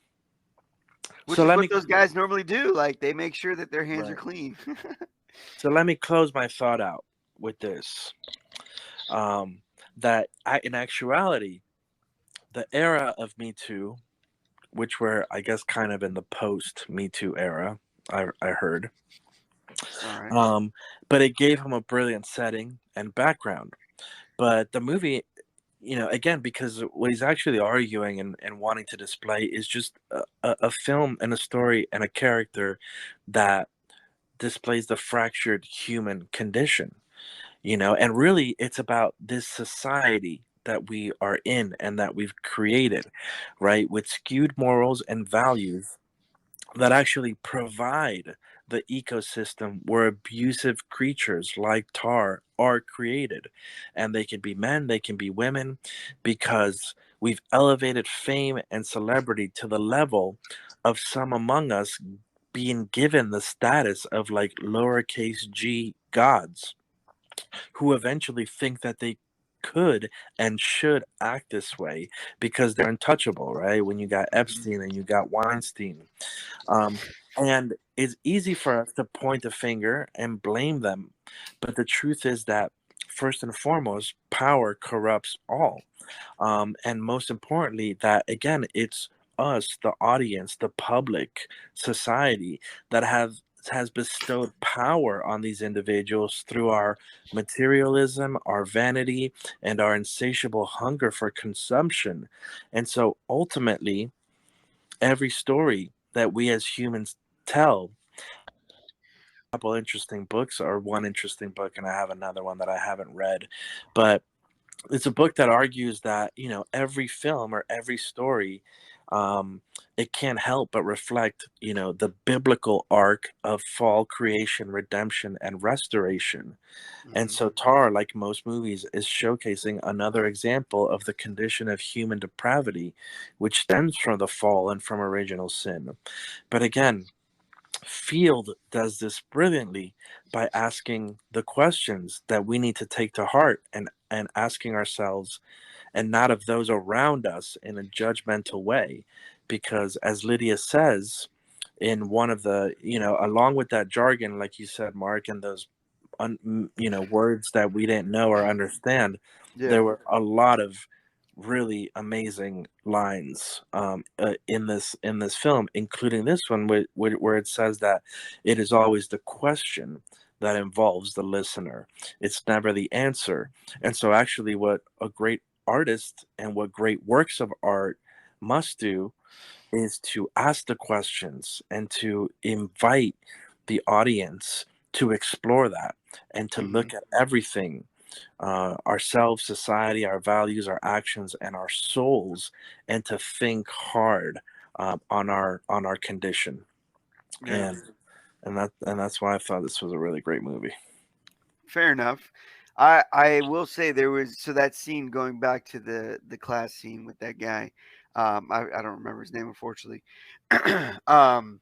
Which So is let what me those guys normally do. Like they make sure that their hands are right. clean. So let me close my thought out with this. Um. That in actuality, the era of Me Too, which were I guess kind of in the post Me Too era, I heard. All right. Um. But it gave him a brilliant setting and background. But the movie, again, because what he's actually arguing and wanting to display is just a film and a story and a character that displays the fractured human condition, and really it's about this society that we are in and that we've created, right, with skewed morals and values that actually provide the ecosystem where abusive creatures like tar are created. And they can be men, they can be women, because we've elevated fame and celebrity to the level of some among us being given the status of like lowercase g gods, who eventually think that they could and should act this way because they're untouchable, right? When you got Mhm. Epstein and you got Weinstein, um, and it's easy for us to point a finger and blame them. But the truth is that, first and foremost, power corrupts all. And most importantly, that again, it's us, the audience, the public, society, that has bestowed power on these individuals through our materialism, our vanity, and our insatiable hunger for consumption. And so ultimately, every story that we as humans tell, a couple interesting books, or one interesting book, and I have another one that I haven't read, but it's a book that argues that every film or every story, um, it can't help but reflect the biblical arc of fall, creation, redemption, and restoration. And Mhm. so Tar, like most movies, is showcasing another example of the condition of human depravity, which stems from the fall and from original sin. But again, Field does this brilliantly by asking the questions that we need to take to heart, and asking ourselves and not of those around us in a judgmental way. Because as Lydia says in one of the, along with that jargon, like you said, Mark, and those words that we didn't know or understand, Yeah. there were a lot of really amazing lines in this film, including this one where it says that it is always the question that involves the listener. It's never the answer. And so actually what a great artist and what great works of art must do is to ask the questions and to invite the audience to explore that and to Hmm. look at everything, ourselves, society, our values, our actions, and our souls, and to think hard on our condition. Yeah. And that's why I thought this was a really great movie. Fair enough. I will say there was so that scene going back to the class scene with that guy. I don't remember his name unfortunately. um,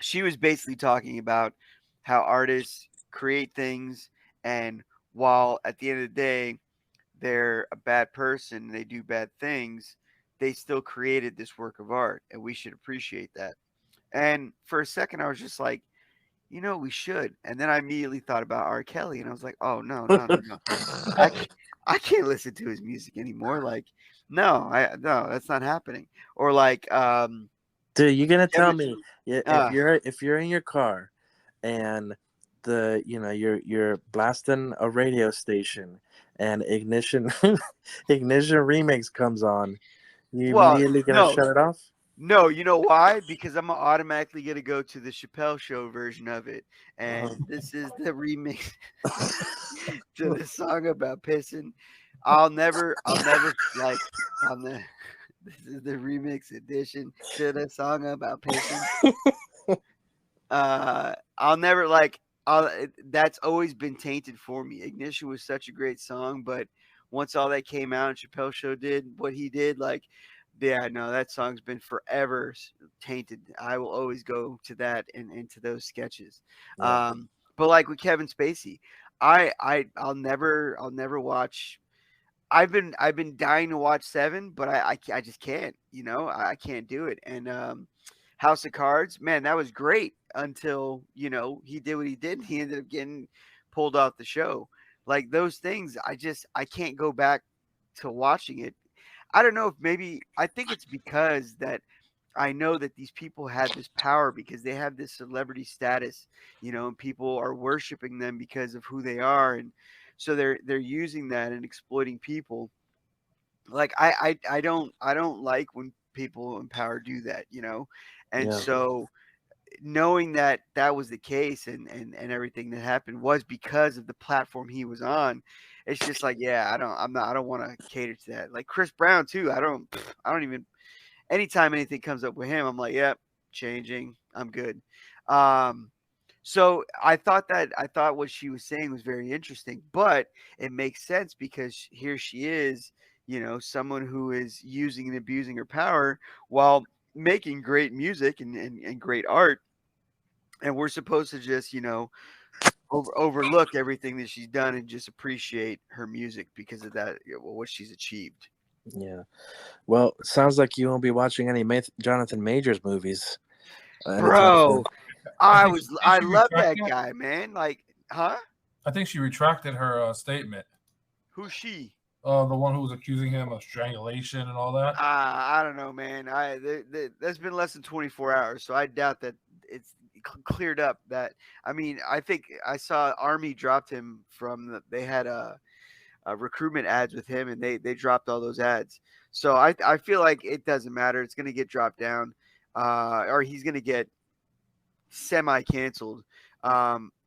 she was basically talking about how artists create things, and while at the end of the day they're a bad person, they do bad things, they still created this work of art, and we should appreciate that. And for a second, I was just like, we should. And then I immediately thought about R. Kelly, and I was like, oh no, no, no, no, I can't, I can't listen to his music anymore. Like, no, that's not happening. Or like, Dude, you're gonna tell Kevin, me, yeah, uh, if you're in your car and you're blasting a radio station and ignition ignition remix comes on, you well, immediately gonna no, shut it off? no, you know why? Because I'm automatically gonna go to the Chappelle Show version of it, and this is the remix to the song about pissing. I'll never like on the. This is the remix edition to the song about pissing. I'll never like. That's always been tainted for me. Ignition was such a great song, but once all that came out and Chappelle Show did what he did, like, yeah, no, that song's been forever tainted. I will always go to that and to those sketches. Yeah. But like with Kevin Spacey, I'll never watch. I've been dying to watch Seven, but I just can't. I can't do it. And House of Cards, man, that was great until he did what he did. And he ended up getting pulled off the show. Like those things, I can't go back to watching it. I don't know if maybe I think it's because that I know that these people had this power because they have this celebrity status, and people are worshiping them because of who they are, and so they're using that and exploiting people. Like I don't like when people in power do that. And Yeah. so knowing that that was the case and everything that happened was because of the platform he was on, it's just like, yeah, I don't want to cater to that. Like Chris Brown too. I don't even anytime anything comes up with him, I'm like, yep, changing. I'm good. Um, so I thought what she was saying was very interesting, but it makes sense because here she is, someone who is using and abusing her power while making great music and great art, and we're supposed to just overlook everything that she's done and just appreciate her music because of that, what she's achieved. Yeah. Well, sounds like you won't be watching any Jonathan Majors movies anytime soon. Bro, I I think was did I she love retract that that? guy, man. Like, huh? I think she retracted her statement. Who's she? The one who was accusing him of strangulation and all that. I don't know, man. That's been less than 24 hours, so I doubt that it's cleared up. That I mean, I think I saw Army dropped him from they had a recruitment ads with him, and they dropped all those ads. So I feel like it doesn't matter. It's gonna get dropped down, or he's gonna get semi canceled.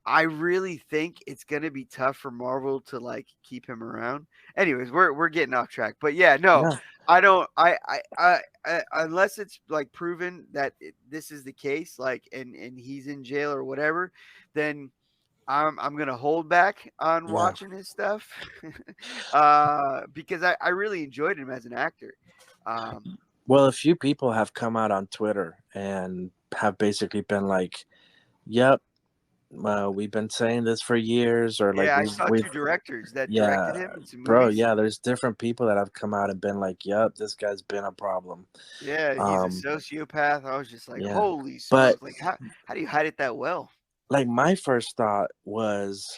I really think it's gonna be tough for Marvel to like keep him around. Anyways, we're getting off track, but yeah, no, Yeah. I don't. I unless it's like proven that this is the case, like, and he's in jail or whatever, then I'm gonna hold back on Yeah. watching his stuff, because I really enjoyed him as an actor. Um, Well, a few people have come out on Twitter and have basically been like, "Yep, we've been saying this for years," or like yeah, I saw we've two directors that yeah, directed him in some bro, movies. yeah. There's different people that have come out and been like, "Yep, this guy's been a problem." Yeah, he's a Um, sociopath. I was just like, yeah, holy but smokes! Like, how do you hide it that well? like my first thought was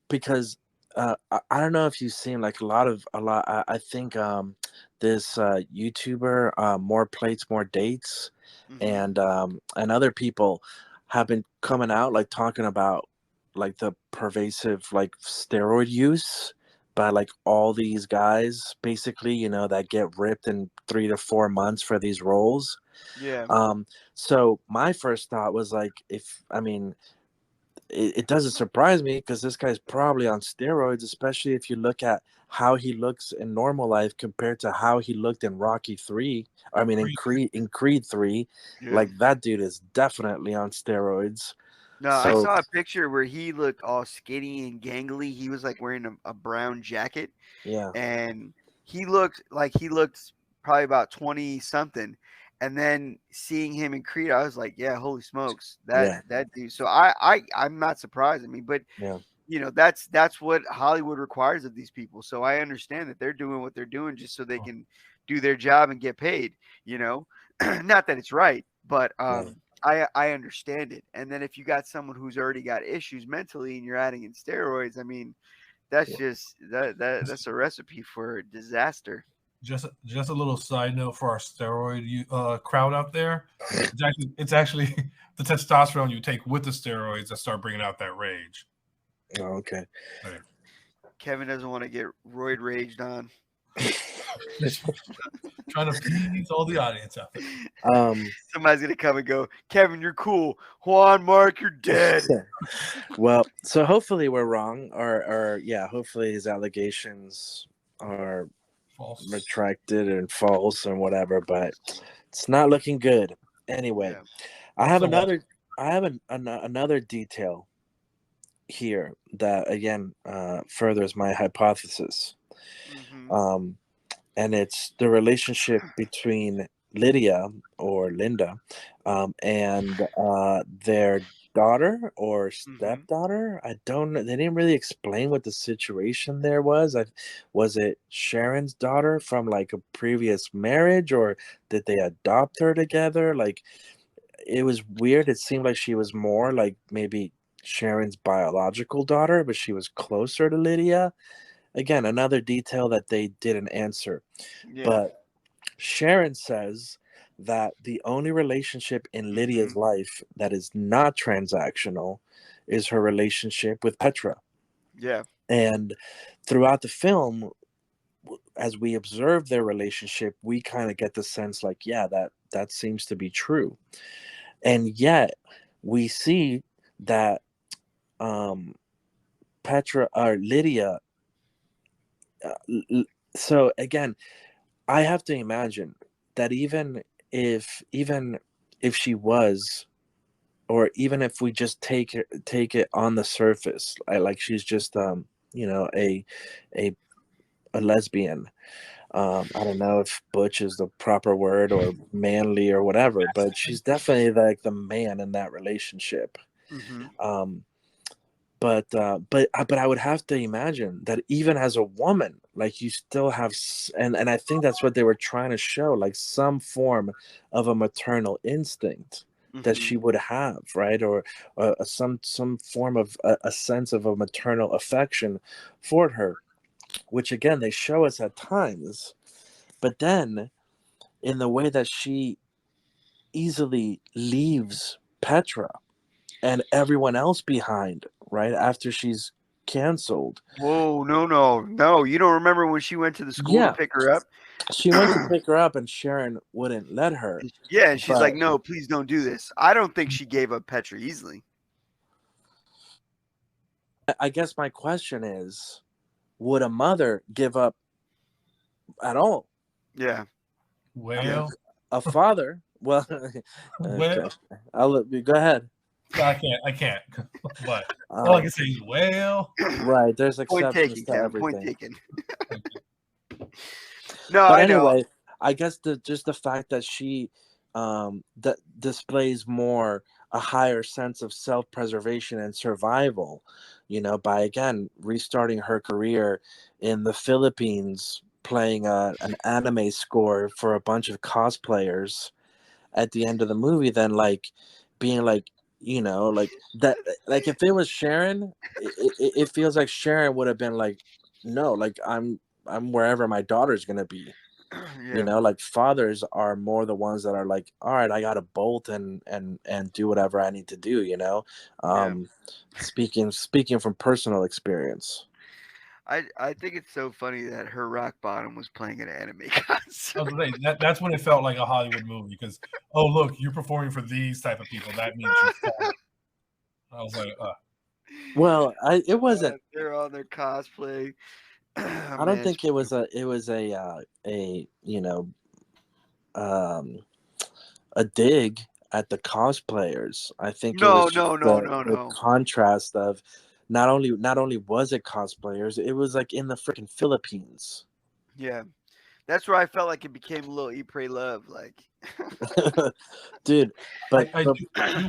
because I don't know if you've seen like a lot. I think this YouTuber, more plates, more dates, Hmm. and other people have been coming out like talking about like the pervasive like steroid use by like all these guys basically, that get ripped in 3 to 4 months for these roles. Yeah, So my first thought was like, if I mean, it doesn't surprise me because this guy's probably on steroids, especially if you look at how he looks in normal life compared to how he looked in Rocky 3. I mean, in Creed. Creed 3, yeah. like that dude is definitely on steroids. No, I So saw a picture where he looked all skinny and gangly. He was like wearing a brown jacket, yeah, and he looked probably about 20 something. And then seeing him in Creed, I was like, yeah, holy smokes, that yeah, that dude. So I'm not surprised. I mean, but yeah, that's what Hollywood requires of these people. So I understand that they're doing what they're doing just so they Oh, can do their job and get paid. You know, not that it's right, but yeah, I understand it. And then if you got someone who's already got issues mentally and you're adding in steroids, I mean, that's yeah. just that's a recipe for disaster. just a little side note for our steroid crowd out there. It's actually the testosterone you take with the steroids that start bringing out that rage. Oh, okay. Right. Kevin doesn't want to get roid raged on. Just trying to appease all the audience out there. um, Somebody's gonna come and go, Kevin, you're cool. Juan, Mark, you're dead. well, so hopefully we're wrong, or yeah, hopefully his allegations are False. retracted and false and whatever, but it's not looking good. Anyway, Yeah. I I'm have still watching. another I have another detail here that again furthers my hypothesis. Hmm. Um, and it's the relationship between Lydia or Linda, and their daughter or Mm-hmm. stepdaughter. I don't know. They didn't really explain what the situation there was. Was it Sharon's daughter from like a previous marriage, or did they adopt her together? Like, it was weird. It seemed like she was more like maybe Sharon's biological daughter, but she was closer to Lydia. Again, another detail that they didn't answer. Yeah. But Sharon says that the only relationship in Mm-hmm. Lydia's life that is not transactional is her relationship with Petra. Yeah. And throughout the film, as we observe their relationship, we kind of get the sense like, yeah, that seems to be true. And yet we see that um Petra or Lydia uh, so again, I have to imagine that even if she was, or even if we just take it on the surface, like she's just a a a lesbian. I don't know if butch is the proper word or manly or whatever, but she's definitely like the man in that relationship. Mm-hmm. Um, but I would have to imagine that even as a woman, like you still have and I think that's what they were trying to show, like some form of a maternal instinct that Mm-hmm. she would have, right? Or some form of a sense of a maternal affection for her, which again they show us at times, but then in the way that she easily leaves Petra and everyone else behind, right? After she's canceled. Whoa, no, no, no. You don't remember when she went to the school to Yeah, pick her up? she went to pick her up and Sharon wouldn't let her. Yeah, and she's like, But no, please don't do this. I don't think she gave up Petra easily. I guess my question is, would a mother give up at all? Yeah. I mean, Well, a father, well, okay, well, I'll let you go ahead. I can't. But all I Um, can say is, well, right, there's Point exceptions taken, to Kevin. Point everything. taken. No, But I know. anyway, I guess just the fact that she that displays more a higher sense of self-preservation and survival, by again restarting her career in the Philippines, playing an anime score for a bunch of cosplayers at the end of the movie, then like being like, like that, like if it was Sharon, it feels like Sharon would have been like, no, like I'm wherever my daughter's gonna be. Yeah. Like fathers are more the ones that are like, all right, I gotta bolt and do whatever I need to do. Yeah. um speaking from personal experience. I think it's so funny that her rock bottom was playing at an anime concert. I was gonna say, that's when it felt like a Hollywood movie because, oh, look, you're performing for these type of people. That means you're fun. I was like, Well, it wasn't. They're on their cosplay. I don't Man, it's think it was beautiful. a um a dig at the cosplayers. I think it was No, just no, no, no, the no. contrast of not only was it cosplayers, it was like in the freaking Philippines. Yeah. That's where I felt like it became a little Eat, Pray, Love. Like, Dude, but I do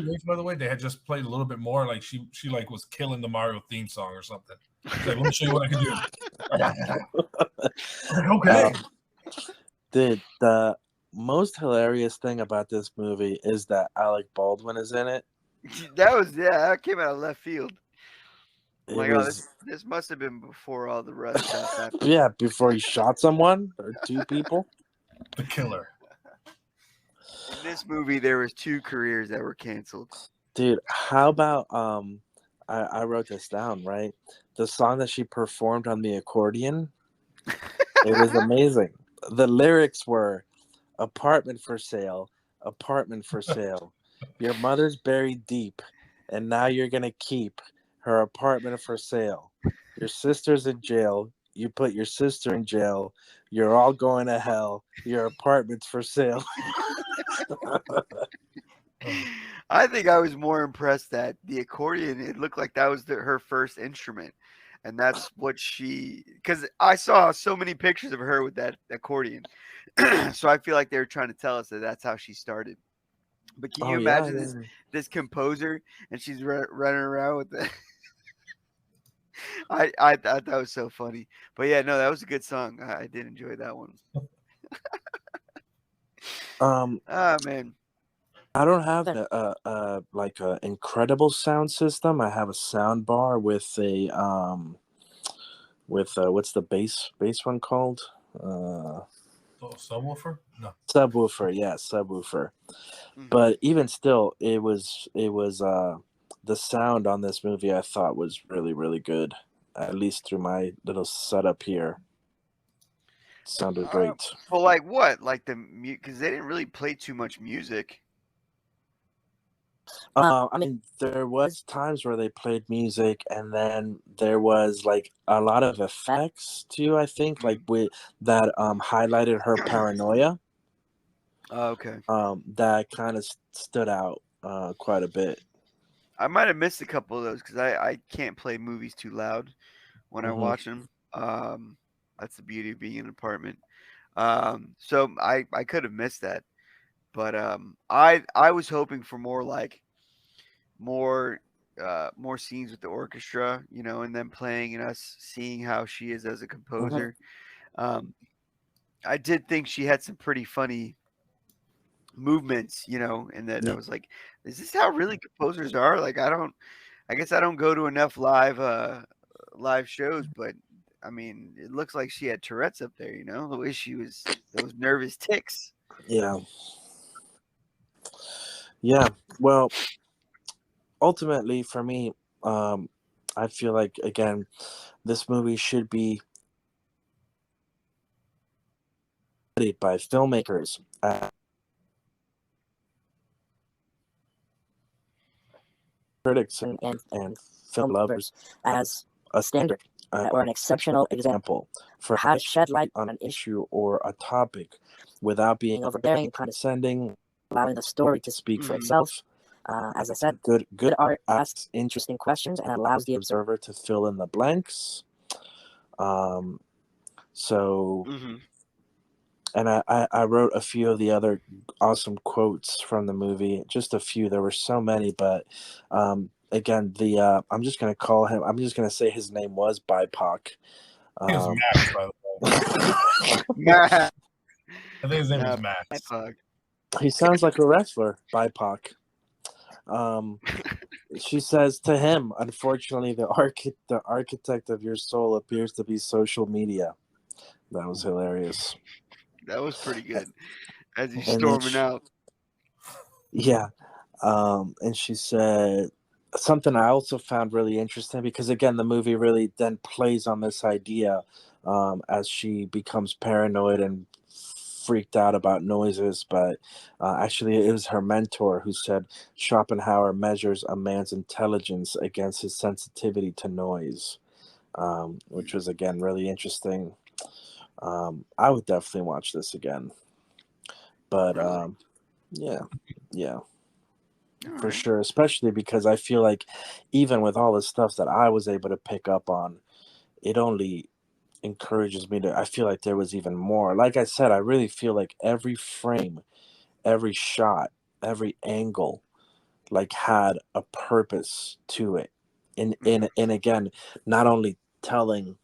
wish, by the way, they had just played a little bit more. Like she like was killing the Mario theme song or something. She's like, let me show you what I can do. Okay. um, dude, the most hilarious thing about this movie is that Alec Baldwin is in it. that came out of left field. I'm It like, oh, was, this must have been before all the rust stuff happened. yeah, before he shot someone or two people. The killer. In this movie, there was 2 careers that were canceled. Dude, how about I wrote this down, right? The song that she performed on the accordion, it was amazing. The lyrics were apartment for sale, apartment for sale. Your mother's buried deep, and now you're gonna keep her apartment for sale. Your sister's in jail. You put your sister in jail. You're all going to hell. Your apartment's for sale. I think I was more impressed that the accordion, it looked like that was her first instrument. and that's what she. Because I saw so many pictures of her with that accordion, so I feel like they were trying to tell us that that's how she started. But can Oh you yeah, imagine this composer and she's running around with the. I thought that was so funny, but yeah, no, that was a good song. I did enjoy that one. Ah man. I don't have like a incredible sound system. I have a sound bar with a what's the bass one called? Subwoofer? No. Subwoofer, yeah, subwoofer. But even still, it was the sound on this movie I thought was really really good. At least through my little setup here, sounded great. Well, like what? Like because they didn't really play too much music. I mean, there was times where they played music, and then there was like a lot of effects too. I think like with that highlighted her paranoia. Okay. That kind of stood out quite a bit. I might have missed a couple of those because I can't play movies too loud when I Mm-hmm. watch them. That's the beauty of being in an apartment. So I could have missed that, but I was hoping for more like more more scenes with the orchestra, you know, and them playing and us seeing how she is as a composer. Um, I did think she had some pretty funny movements, you know, and that I Yeah. was like, is this how really composers are? Like I guess I don't go to enough live shows, but I mean, it looks like she had Tourette's up there, you know, the way she was those nervous ticks. Yeah. Yeah. Well, ultimately, for me, I feel like again, this movie should be studied by filmmakers, critics, and film lovers as a standard or an exceptional example for how to shed light on an issue or a topic without being overbearing, condescending, allowing the story to speak for itself. As I said, good art asks interesting questions and allows the observer to fill in the blanks. So, and I wrote a few of the other awesome quotes from the movie, just a few. There were so many, but again, I'm just gonna call him. I'm just gonna say his name was BIPOC. I think it's Max, by the way. Max. I think his name is Max. He sounds like a wrestler, BIPOC. She says to him, unfortunately, the architect of your soul appears to be social media. That was hilarious. That was pretty good. As he's storming out. Yeah. And she said something I also found really interesting because, again, the movie really then plays on this idea as she becomes paranoid and freaked out about noises. But actually, it was her mentor who said Schopenhauer measures a man's intelligence against his sensitivity to noise, which was, again, really interesting. I would definitely watch this again. But yeah. For sure, especially because I feel like even with all the stuff that I was able to pick up on, it only encourages me to. I feel like there was even more. Like I said, I really feel like every frame, every shot, every angle, like had a purpose to it, and again, not only telling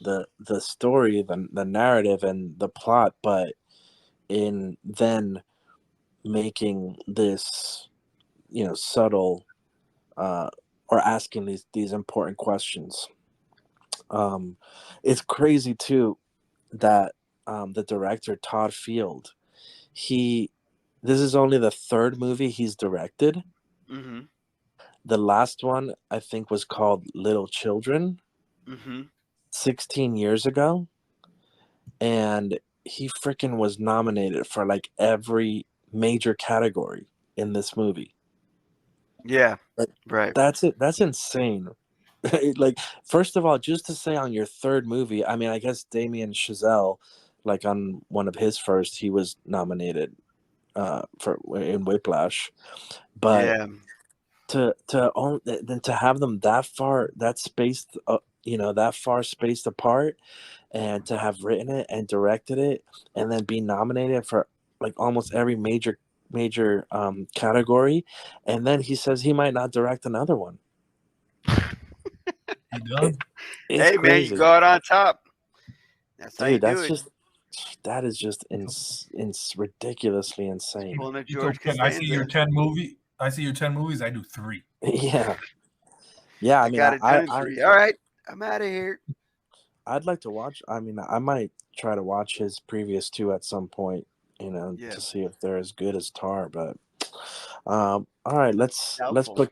the story, the narrative, and the plot, but in then making this subtle or asking these important questions. It's crazy too that the director Todd Field, this is only the third movie he's directed. The last one I think was called Little Children 16 years ago, and he freaking was nominated for like every major category in this movie. Yeah, right. That's it. That's insane. Like, first of all, just to say on your third movie, I mean, I guess Damien Chazelle, like on one of his first, he was nominated for in Whiplash, but to have them that far, that spaced that far spaced apart, and to have written it and directed it, and then be nominated for like almost every major category, and then he says he might not direct another one. He done? It's Hey, man, crazy. you go out on top. That's how you Dude, do it. that is just ridiculously insane. Pulling a It's George okay. I see your Costanza. 10 movie. I see your 10 movies. I do 3. Yeah. Yeah, I mean, got it done in 3. All right, I'm out of here. I'd like to watch. I mean, I might try to watch his previous 2 at some point, Yeah. to see if they're as good as Tar. But all right, let's Doubtful.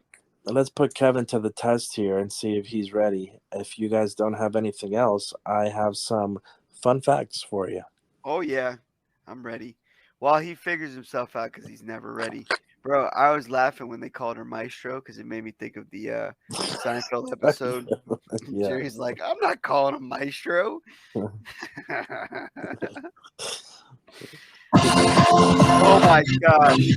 put Kevin to the test here and see if he's ready. If you guys don't have anything else, I have some fun facts for you. Oh, yeah, I'm ready. While he figures himself out because he's never ready. Bro, I was laughing when they called her Maestro because it made me think of the Seinfeld episode. Yeah. Jerry's like, I'm not calling him Maestro. Oh, my gosh.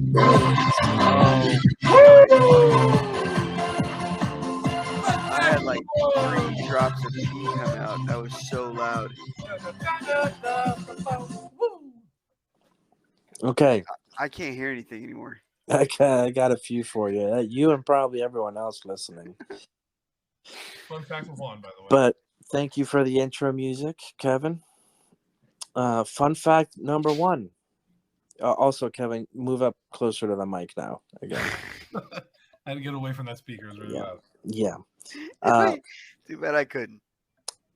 I had like 3 drops of pee come out. That was so loud. Okay. I can't hear anything anymore. I got a few for you. You and probably everyone else listening. Fun fact of one, by the way. But thank you for the intro music, Kevin. Fun fact number 1. Also, Kevin, move up closer to the mic now. Again. I had to get away from that speaker. It was really loud. Yeah. Too bad I couldn't.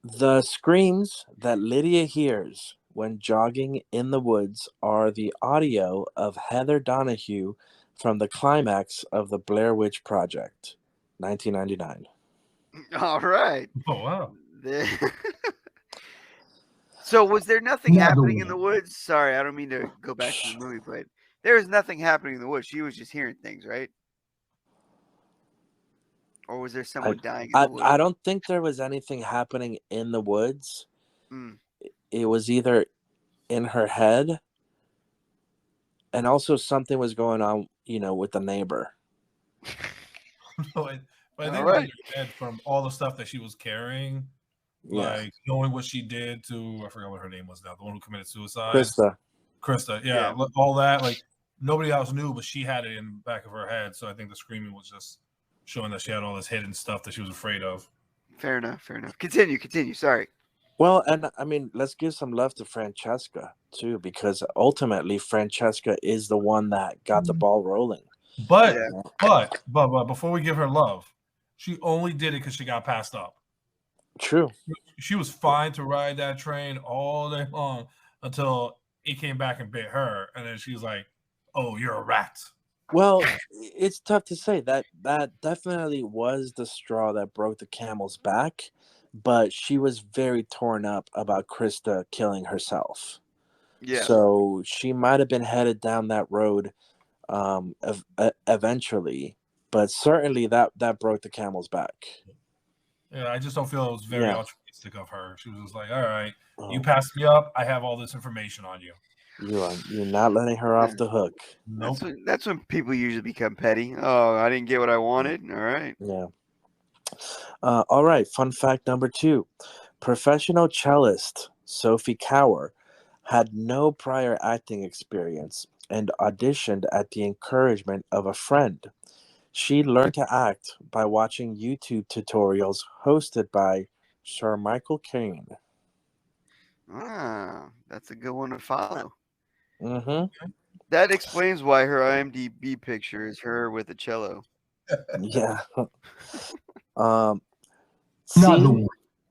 The screams that Lydia hears when jogging in the woods are the audio of Heather Donahue from the climax of the Blair Witch Project, 1999. All right. Oh, wow. So was there nothing happening in the woods? Sorry, I don't mean to go back to the movie, but there was nothing happening in the woods. She was just hearing things, right? Or was there someone dying in the woods? I don't think there was anything happening in the woods. Mm. It was either in her head, and also something was going on, with the neighbor. But I think it was in her head from all the stuff that she was carrying. Like knowing what she did to, I forgot what her name was now, the one who committed suicide. Krista, yeah. All that, like nobody else knew, but she had it in the back of her head. So I think the screaming was just showing that she had all this hidden stuff that she was afraid of. Fair enough. Continue. Sorry. Well, and I mean, let's give some love to Francesca too, because ultimately Francesca is the one that got the ball rolling. But before we give her love, she only did it because she got passed up. True. She was fine to ride that train all day long until it came back and bit her, and then she's like, "Oh, you're a rat." Well, it's tough to say. That definitely was the straw that broke the camel's back, but she was very torn up about Krista killing herself. Yeah. So she might have been headed down that road eventually, but certainly that broke the camel's back. Yeah, I just don't feel it was very altruistic of her. She was just like, all right, you passed me up. I have all this information on you. You're not letting her off the hook. Nope. That's when people usually become petty. Oh, I didn't get what I wanted. All right. Yeah. All right. Fun fact number 2. Professional cellist Sophie Cower had no prior acting experience and auditioned at the encouragement of a friend. She learned to act by watching YouTube tutorials hosted by Sir Michael Caine. Ah, that's a good one to follow. Mm-hmm. That explains why her IMDb picture is her with a cello. Yeah.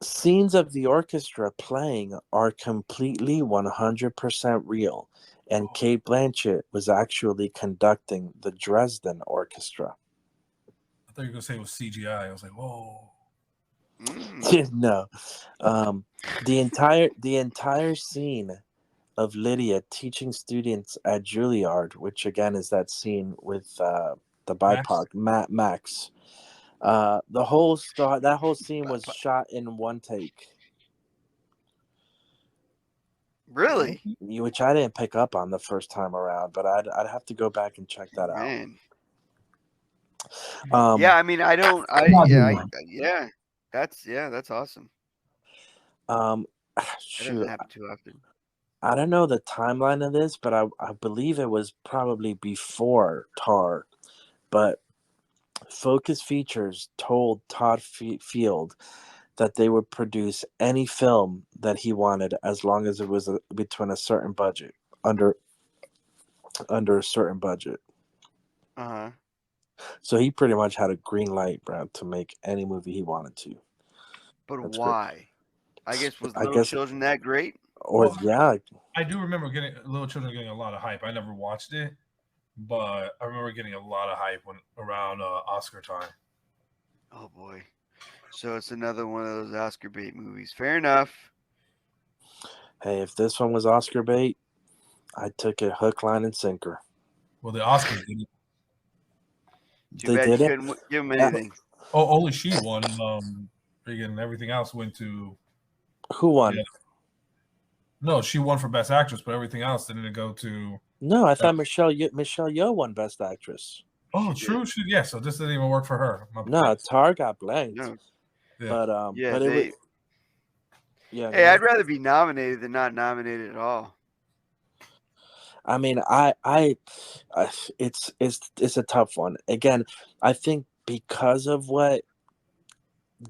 Scenes of the orchestra playing are completely 100% real, and Cate Blanchett was actually conducting the Dresden Orchestra. I thought you were going to say it was CGI. I was like, whoa. No. The entire scene of Lydia teaching students at Juilliard, which again is that scene with the BIPOC Max. That whole scene was shot in one take. Really? Which I didn't pick up on the first time around, but I'd have to go back and check that out. Yeah, I mean, I don't. Yeah. That's awesome. Um, That doesn't shoot, happen too often. I don't know the timeline of this, but I believe it was probably before Tar. But Focus Features told Todd Field that they would produce any film that he wanted as long as it was between a certain budget, under a certain budget. Uh-huh. So he pretty much had a green light, bro, to make any movie he wanted to. But That's great. why? I guess was I Little guess, Children that great? or Well, yeah, I do remember getting Little Children getting a lot of hype. I never watched it, but I remember getting a lot of hype when around Oscar time. Oh boy. So it's another one of those Oscar bait movies. Fair enough. hey, if this one was Oscar bait, I took it hook, line, and sinker. Well, the Oscars didn't. Too They bad you did it. couldn't give him anything. Oh, only she won. Again, everything else went to. Who won? Yeah. No, she won for Best Actress, but everything else didn't go to. No, I thought Michelle Yeoh won Best Actress. Oh, She true. Yeah, so this didn't even work for her. No, Tar got blanked. No. Yeah. Yeah, but it was. Yeah. Hey, I'd rather be nominated than not nominated at all. I mean, it's a tough one. Again, I think because of what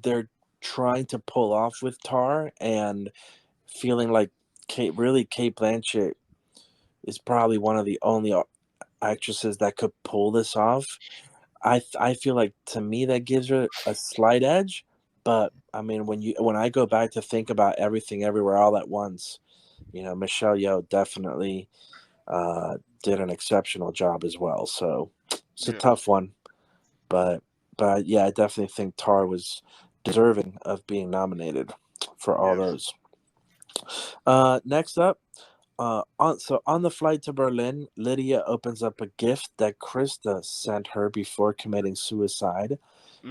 they're trying to pull off with Tar and feeling like Cate Blanchett is probably one of the only actresses that could pull this off. I feel like, to me, that gives her a slight edge. But I mean, when I go back to think about Everything Everywhere All at Once, Michelle Yeoh definitely did an exceptional job as well. So it's a tough one, but yeah, I definitely think Tar was deserving of being nominated for all those. Next up, on the flight to Berlin, Lydia opens up a gift that Krista sent her before committing suicide,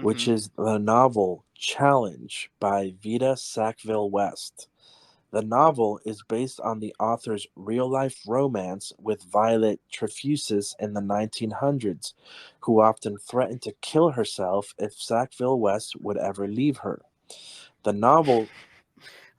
which is the novel Challenge by Vida Sackville-West. The novel is based on the author's real-life romance with Violet Trefusis in the 1900s, who often threatened to kill herself if Sackville-West would ever leave her. The novel...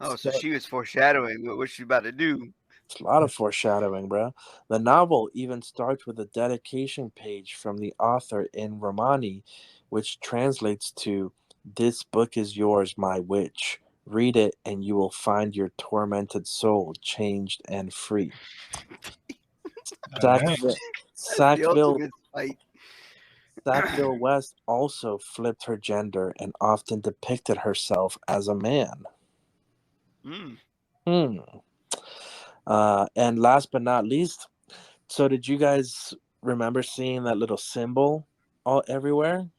Oh, so she was foreshadowing what she's about to do. It's a lot of foreshadowing, bro. The novel even starts with a dedication page from the author in Romani, which translates to, "This book is yours, my witch. Read it, and you will find your tormented soul changed and free." Sackville West also flipped her gender and often depicted herself as a man. And last but not least, so did you guys remember seeing that little symbol everywhere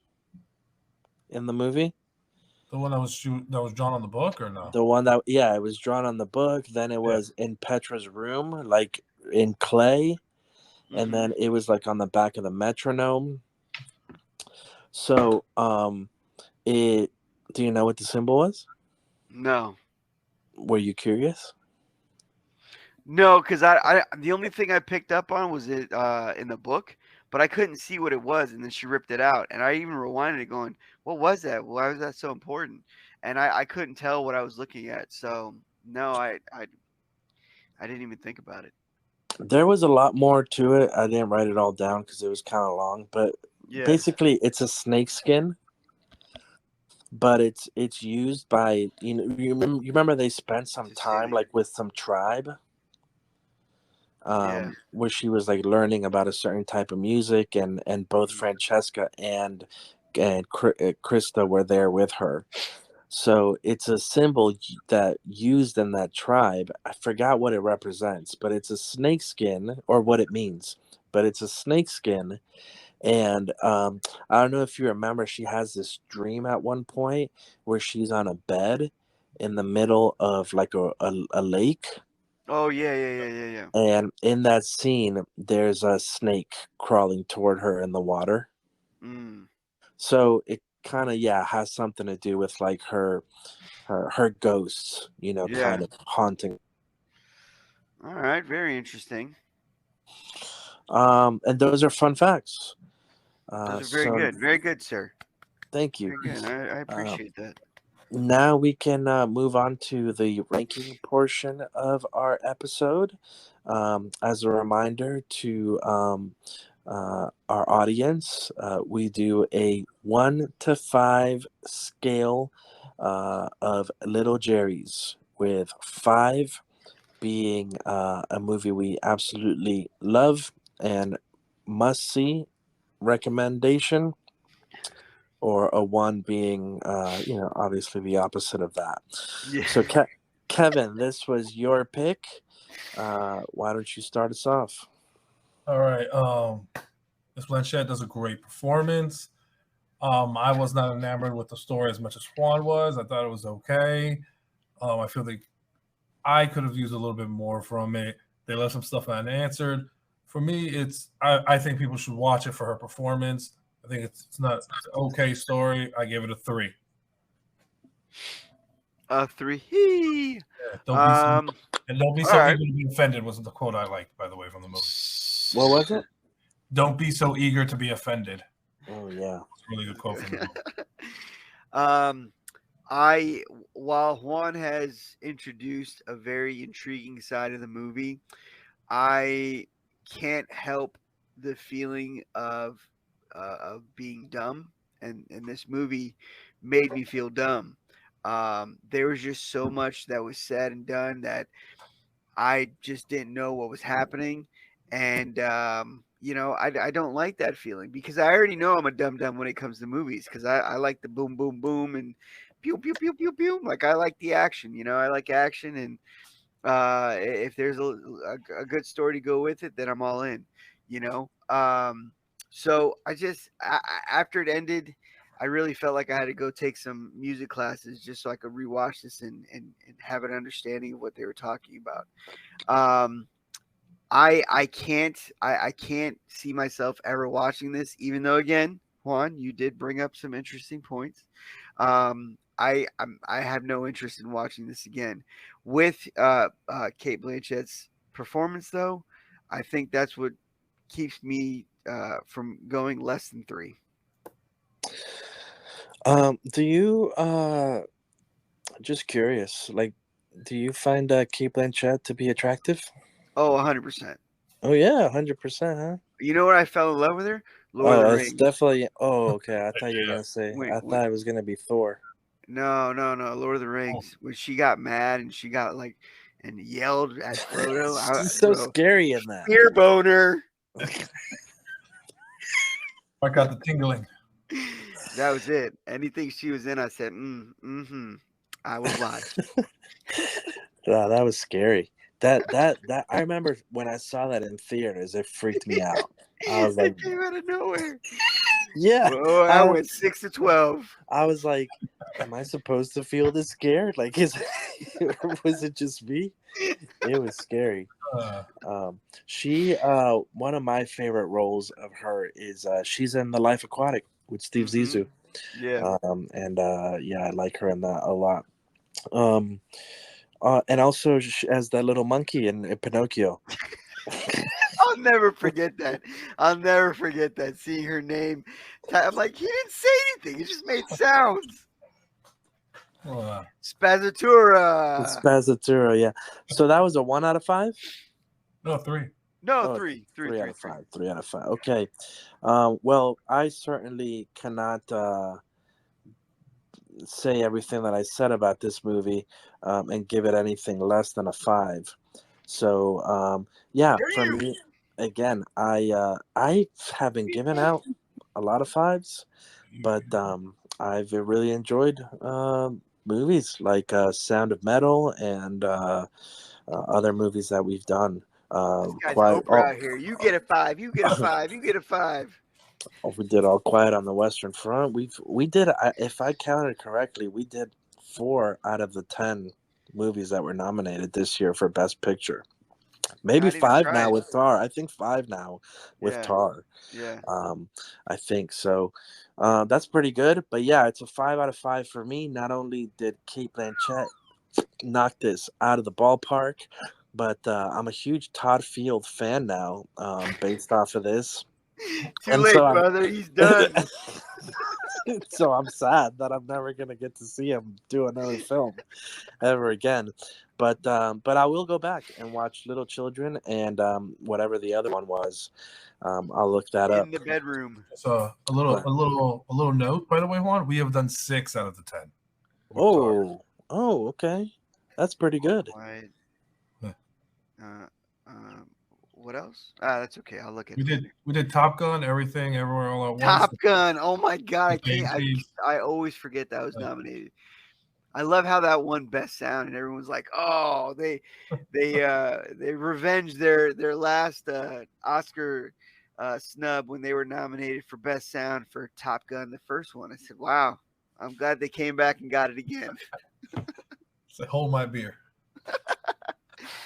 in the movie? The one that was drawn on the book, or no? The one that, yeah, it was drawn on the book. Then it was in Petra's room, like in clay, and then it was like on the back of the metronome. So, do you know what the symbol was? No. Were you curious? No, because I the only thing I picked up on was it in the book, but I couldn't see what it was, and then she ripped it out, and I even rewinded it, going, "What was that? Why was that so important?" And I couldn't tell what I was looking at, so no, I didn't even think about it. There was a lot more to it. I didn't write it all down because it was kind of long, but basically, it's a snake skin. But it's used by, you remember they spent some time like with some tribe, where she was like learning about a certain type of music, and both Francesca and Krista were there with her. So it's a symbol that used in that tribe. I forgot what it represents, but it's a snake skin, or what it means. But it's a snake skin. And I don't know if you remember, she has this dream at one point where she's on a bed in the middle of like a lake. Oh, yeah. And in that scene, there's a snake crawling toward her in the water. So it kind of, has something to do with like her ghosts, kind of haunting. All right, very interesting. And those are fun facts. Those are very good, sir. Thank you. Very good. I appreciate that. Now we can move on to the ranking portion of our episode. As a reminder to our audience, we do a 1 to 5 scale of Little Jerry's, with 5 being a movie we absolutely love and must see recommendation, or a 1 being, obviously the opposite of that. Yeah. So, Kevin, this was your pick. Why don't you start us off? All right. Miss Blanchett does a great performance. I was not enamored with the story as much as Juan was. I thought it was okay. I feel like I could have used a little bit more from it. They left some stuff unanswered. For me, I think people should watch it for her performance. I think it's an okay story. I give it a 3. A 3. Yeah, don't be all so right. eager to be offended was the quote I liked, by the way, from the movie. What was it? Don't be so eager to be offended. Oh, yeah. It's a really good quote from the movie. While Juan has introduced a very intriguing side of the movie, I can't help the feeling of being dumb, and this movie made me feel dumb. There was just so much that was said and done that I just didn't know what was happening, and I don't like that feeling, because I already know I'm a dumb when it comes to movies, because I like the boom boom boom and pew pew pew pew pew. Like, I like the action, I like action, and if there's a good story to go with it, then I'm all in, you know. So after it ended, I really felt like I had to go take some music classes just so I could rewatch this and have an understanding of what they were talking about. Um, I can't see myself ever watching this, even though, again, Juan, you did bring up some interesting points. I have no interest in watching this again. With Cate Blanchett's performance, though, I think that's what keeps me from going less than 3. Do you just curious, like, do you find Cate Blanchett to be attractive? Oh, 100%. Oh yeah, 100%, huh? You know what? I fell in love with her. Lord of Oh, the that's Rings. definitely. Oh, okay. I thought you were Yeah. gonna say. Wait, I thought it was gonna be Thor. No. Lord of the Rings. When she got mad and she got like and yelled at Frodo, She's so bro, scary in that. spear boner. I got the tingling. That was it. Anything she was in, I said, I would watch. Wow, that was scary. That I remember when I saw that in theaters, it freaked me out. I was like, It came out of nowhere. yeah. Oh, I went 6 to 12. I was like, am I supposed to feel this scared? Like, was it just me? It was scary. She one of my favorite roles of her is she's in The Life Aquatic with Steve Zissou. Yeah. I like her in that a lot. And also as that little monkey in Pinocchio. I'll never forget that. Seeing her name. I'm like, he didn't say anything. He just made sounds. Spazzatura. Spazzatura, yeah. So that was a 1 out of 5? No, 3. No, Oh, 3. 3 out of 5. 3 out of 5. Okay. Well, I certainly cannot say everything that I said about this movie and give it anything less than a 5. So for me, again, I have been giving out a lot of 5s, but I've really enjoyed movies like Sound of Metal and other movies that we've done. This guy's Oprah out here. You get a 5. You get a 5. You get a 5. We did All Quiet on the Western Front. We did, if I counted correctly, we did 4 out of the 10 movies that were nominated this year for Best Picture. Maybe 5 now with Tar. I think 5 now with Tar. Yeah. I think so. That's pretty good. But yeah, it's a 5 out of 5 for me. Not only did Cate Blanchett knock this out of the ballpark, but I'm a huge Todd Field fan now, based off of this. Too late, brother. He's done. So I'm sad that I'm never gonna get to see him do another film ever again. But I will go back and watch Little Children and whatever the other one was. I'll look that up. In the bedroom. So a little note, by the way, Juan. We have done 6 out of the 10. Oh, okay, that's pretty good. Quiet. Yeah. What else? That's okay. I'll look at We it. did Top Gun, Everything, Everywhere, All at Once. Top Gun. Oh my god, I can't. Banshees. I always forget that was nominated. I love how that won Best Sound, and everyone's like, "Oh, they revenged their last Oscar snub when they were nominated for Best Sound for Top Gun, the first one." I said, "Wow, I'm glad they came back and got it again." So hold my beer.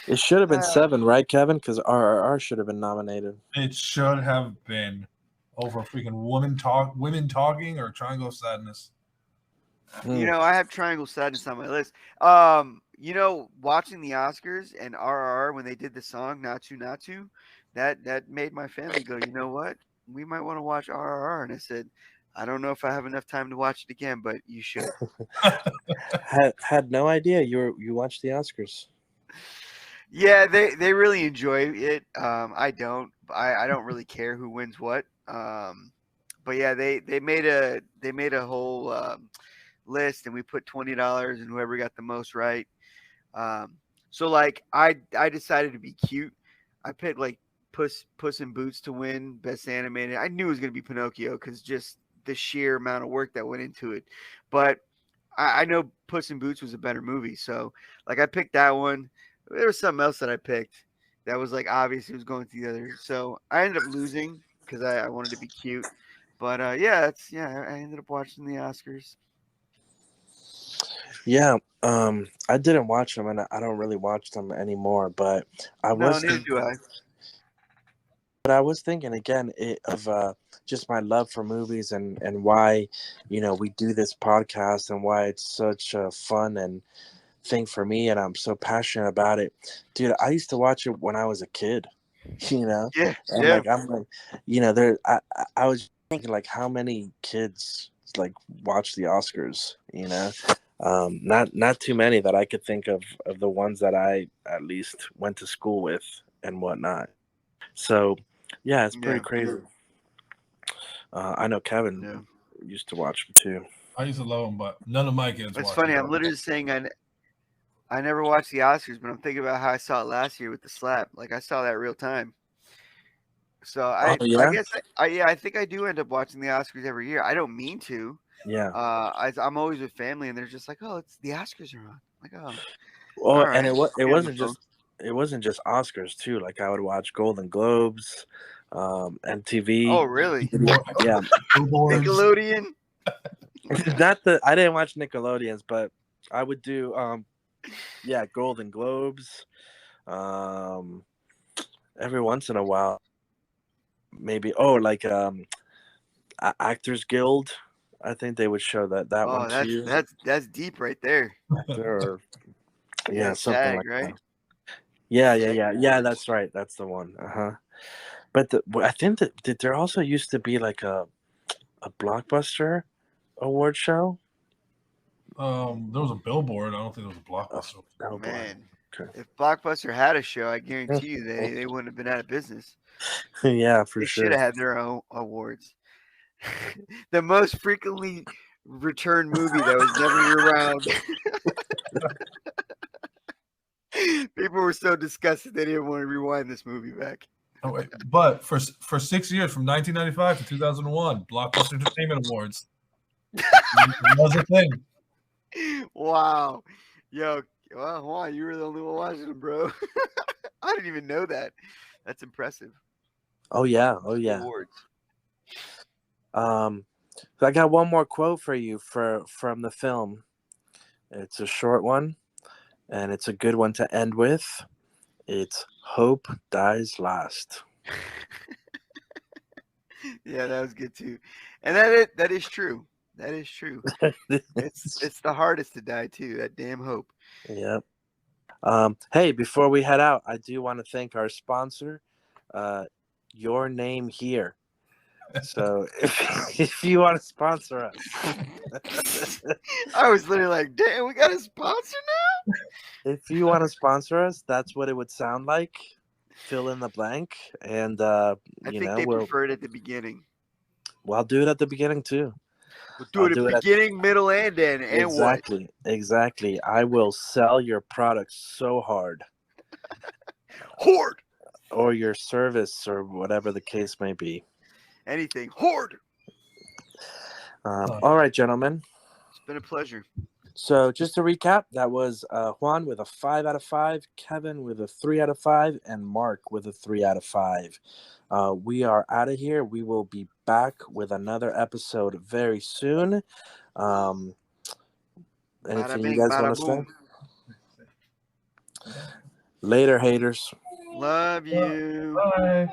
It should have been 7, right, Kevin? Because RRR should have been nominated. It should have been over freaking women talking or Triangle of Sadness. You know, I have Triangle Sadness on my list. You know, watching the Oscars and RRR when they did the song "Not To," that made my family go, "You know what? We might want to watch RRR." And I said, "I don't know if I have enough time to watch it again, but you should." Had no idea you watched the Oscars. Yeah, they really enjoy it. I don't. I don't really care who wins what. But yeah, they made a whole list, and we put $20, and whoever got the most right. So like I decided to be cute. I picked like Puss in Boots to win Best Animated. I knew it was gonna be Pinocchio because just the sheer amount of work that went into it. But I know Puss in Boots was a better movie, so like I picked that one. There was something else that I picked that was like obvious it was going to the other. So I ended up losing because I wanted to be cute. But I ended up watching the Oscars. Yeah, I didn't watch them, and I don't really watch them anymore. But Neither do I. But I was thinking again of just my love for movies and why, we do this podcast and why it's such a fun and thing for me, and I'm so passionate about it, dude. I used to watch it when I was a kid, and like I'm like, there. I was thinking like how many kids like watch the Oscars, not too many that I could think of the ones that I at least went to school with and whatnot. So yeah, it's pretty crazy. I know Kevin used to watch them too. I used to love them, but none of my kids. It's funny. I'm literally saying I never watched the Oscars, but I'm thinking about how I saw it last year with the slap. Like I saw that real time. So I guess I think I do end up watching the Oscars every year. I don't mean to. Yeah. I'm always with family, and they're just like, "Oh, it's the Oscars are on." I'm like, oh. Well, and it wasn't just Oscars too. Like I would watch Golden Globes, MTV. Oh, really? Yeah. Nickelodeon. I didn't watch Nickelodeons, but I would do Golden Globes. Every once in a while, maybe Actors Guild. I think they would show that one too. That's deep right there. Or, something SAG, like right? that. Yeah. That's right. That's the one. But I think that there also used to be like a Blockbuster award show. There was a Billboard. I don't think there was a Blockbuster. Oh man, okay. If Blockbuster had a show, I guarantee you they wouldn't have been out of business. Yeah, for sure. They should have had their own awards. The most frequently returned movie that was never around. People were so disgusted they didn't want to rewind this movie back. Oh, wait. But for 6 years, from 1995 to 2001, Blockbuster Entertainment Awards was a thing. Wow. Yo, well, Juan, you were the only one watching them, bro. I didn't even know that. That's impressive. Oh yeah. Awards. So I got one more quote for you from the film. It's a short one, and it's a good one to end with. It's "Hope dies last." Yeah, that was good too, and that is true. That is true. It's the hardest to die too. That damn hope. Yep. Hey, before we head out, I do want to thank our sponsor, Your Name Here. So if you want to sponsor us, I was literally like, damn, we got a sponsor now? if you want to sponsor us, that's what it would sound like. Fill in the blank, and I you think know they prefer it at the beginning. I'll do it at the beginning too. We'll do it at the beginning, middle, and end. And what? Exactly. I will sell your product so hard, Horde. or your service, or whatever the case may be. Anything. Horde. All right, gentlemen. It's been a pleasure. So just to recap, that was Juan with a 5 out of 5, Kevin with a 3 out of 5, and Mark with a 3 out of 5. We are out of here. We will be back with another episode very soon. Anything you guys want to say? Later, haters. Love you. Bye.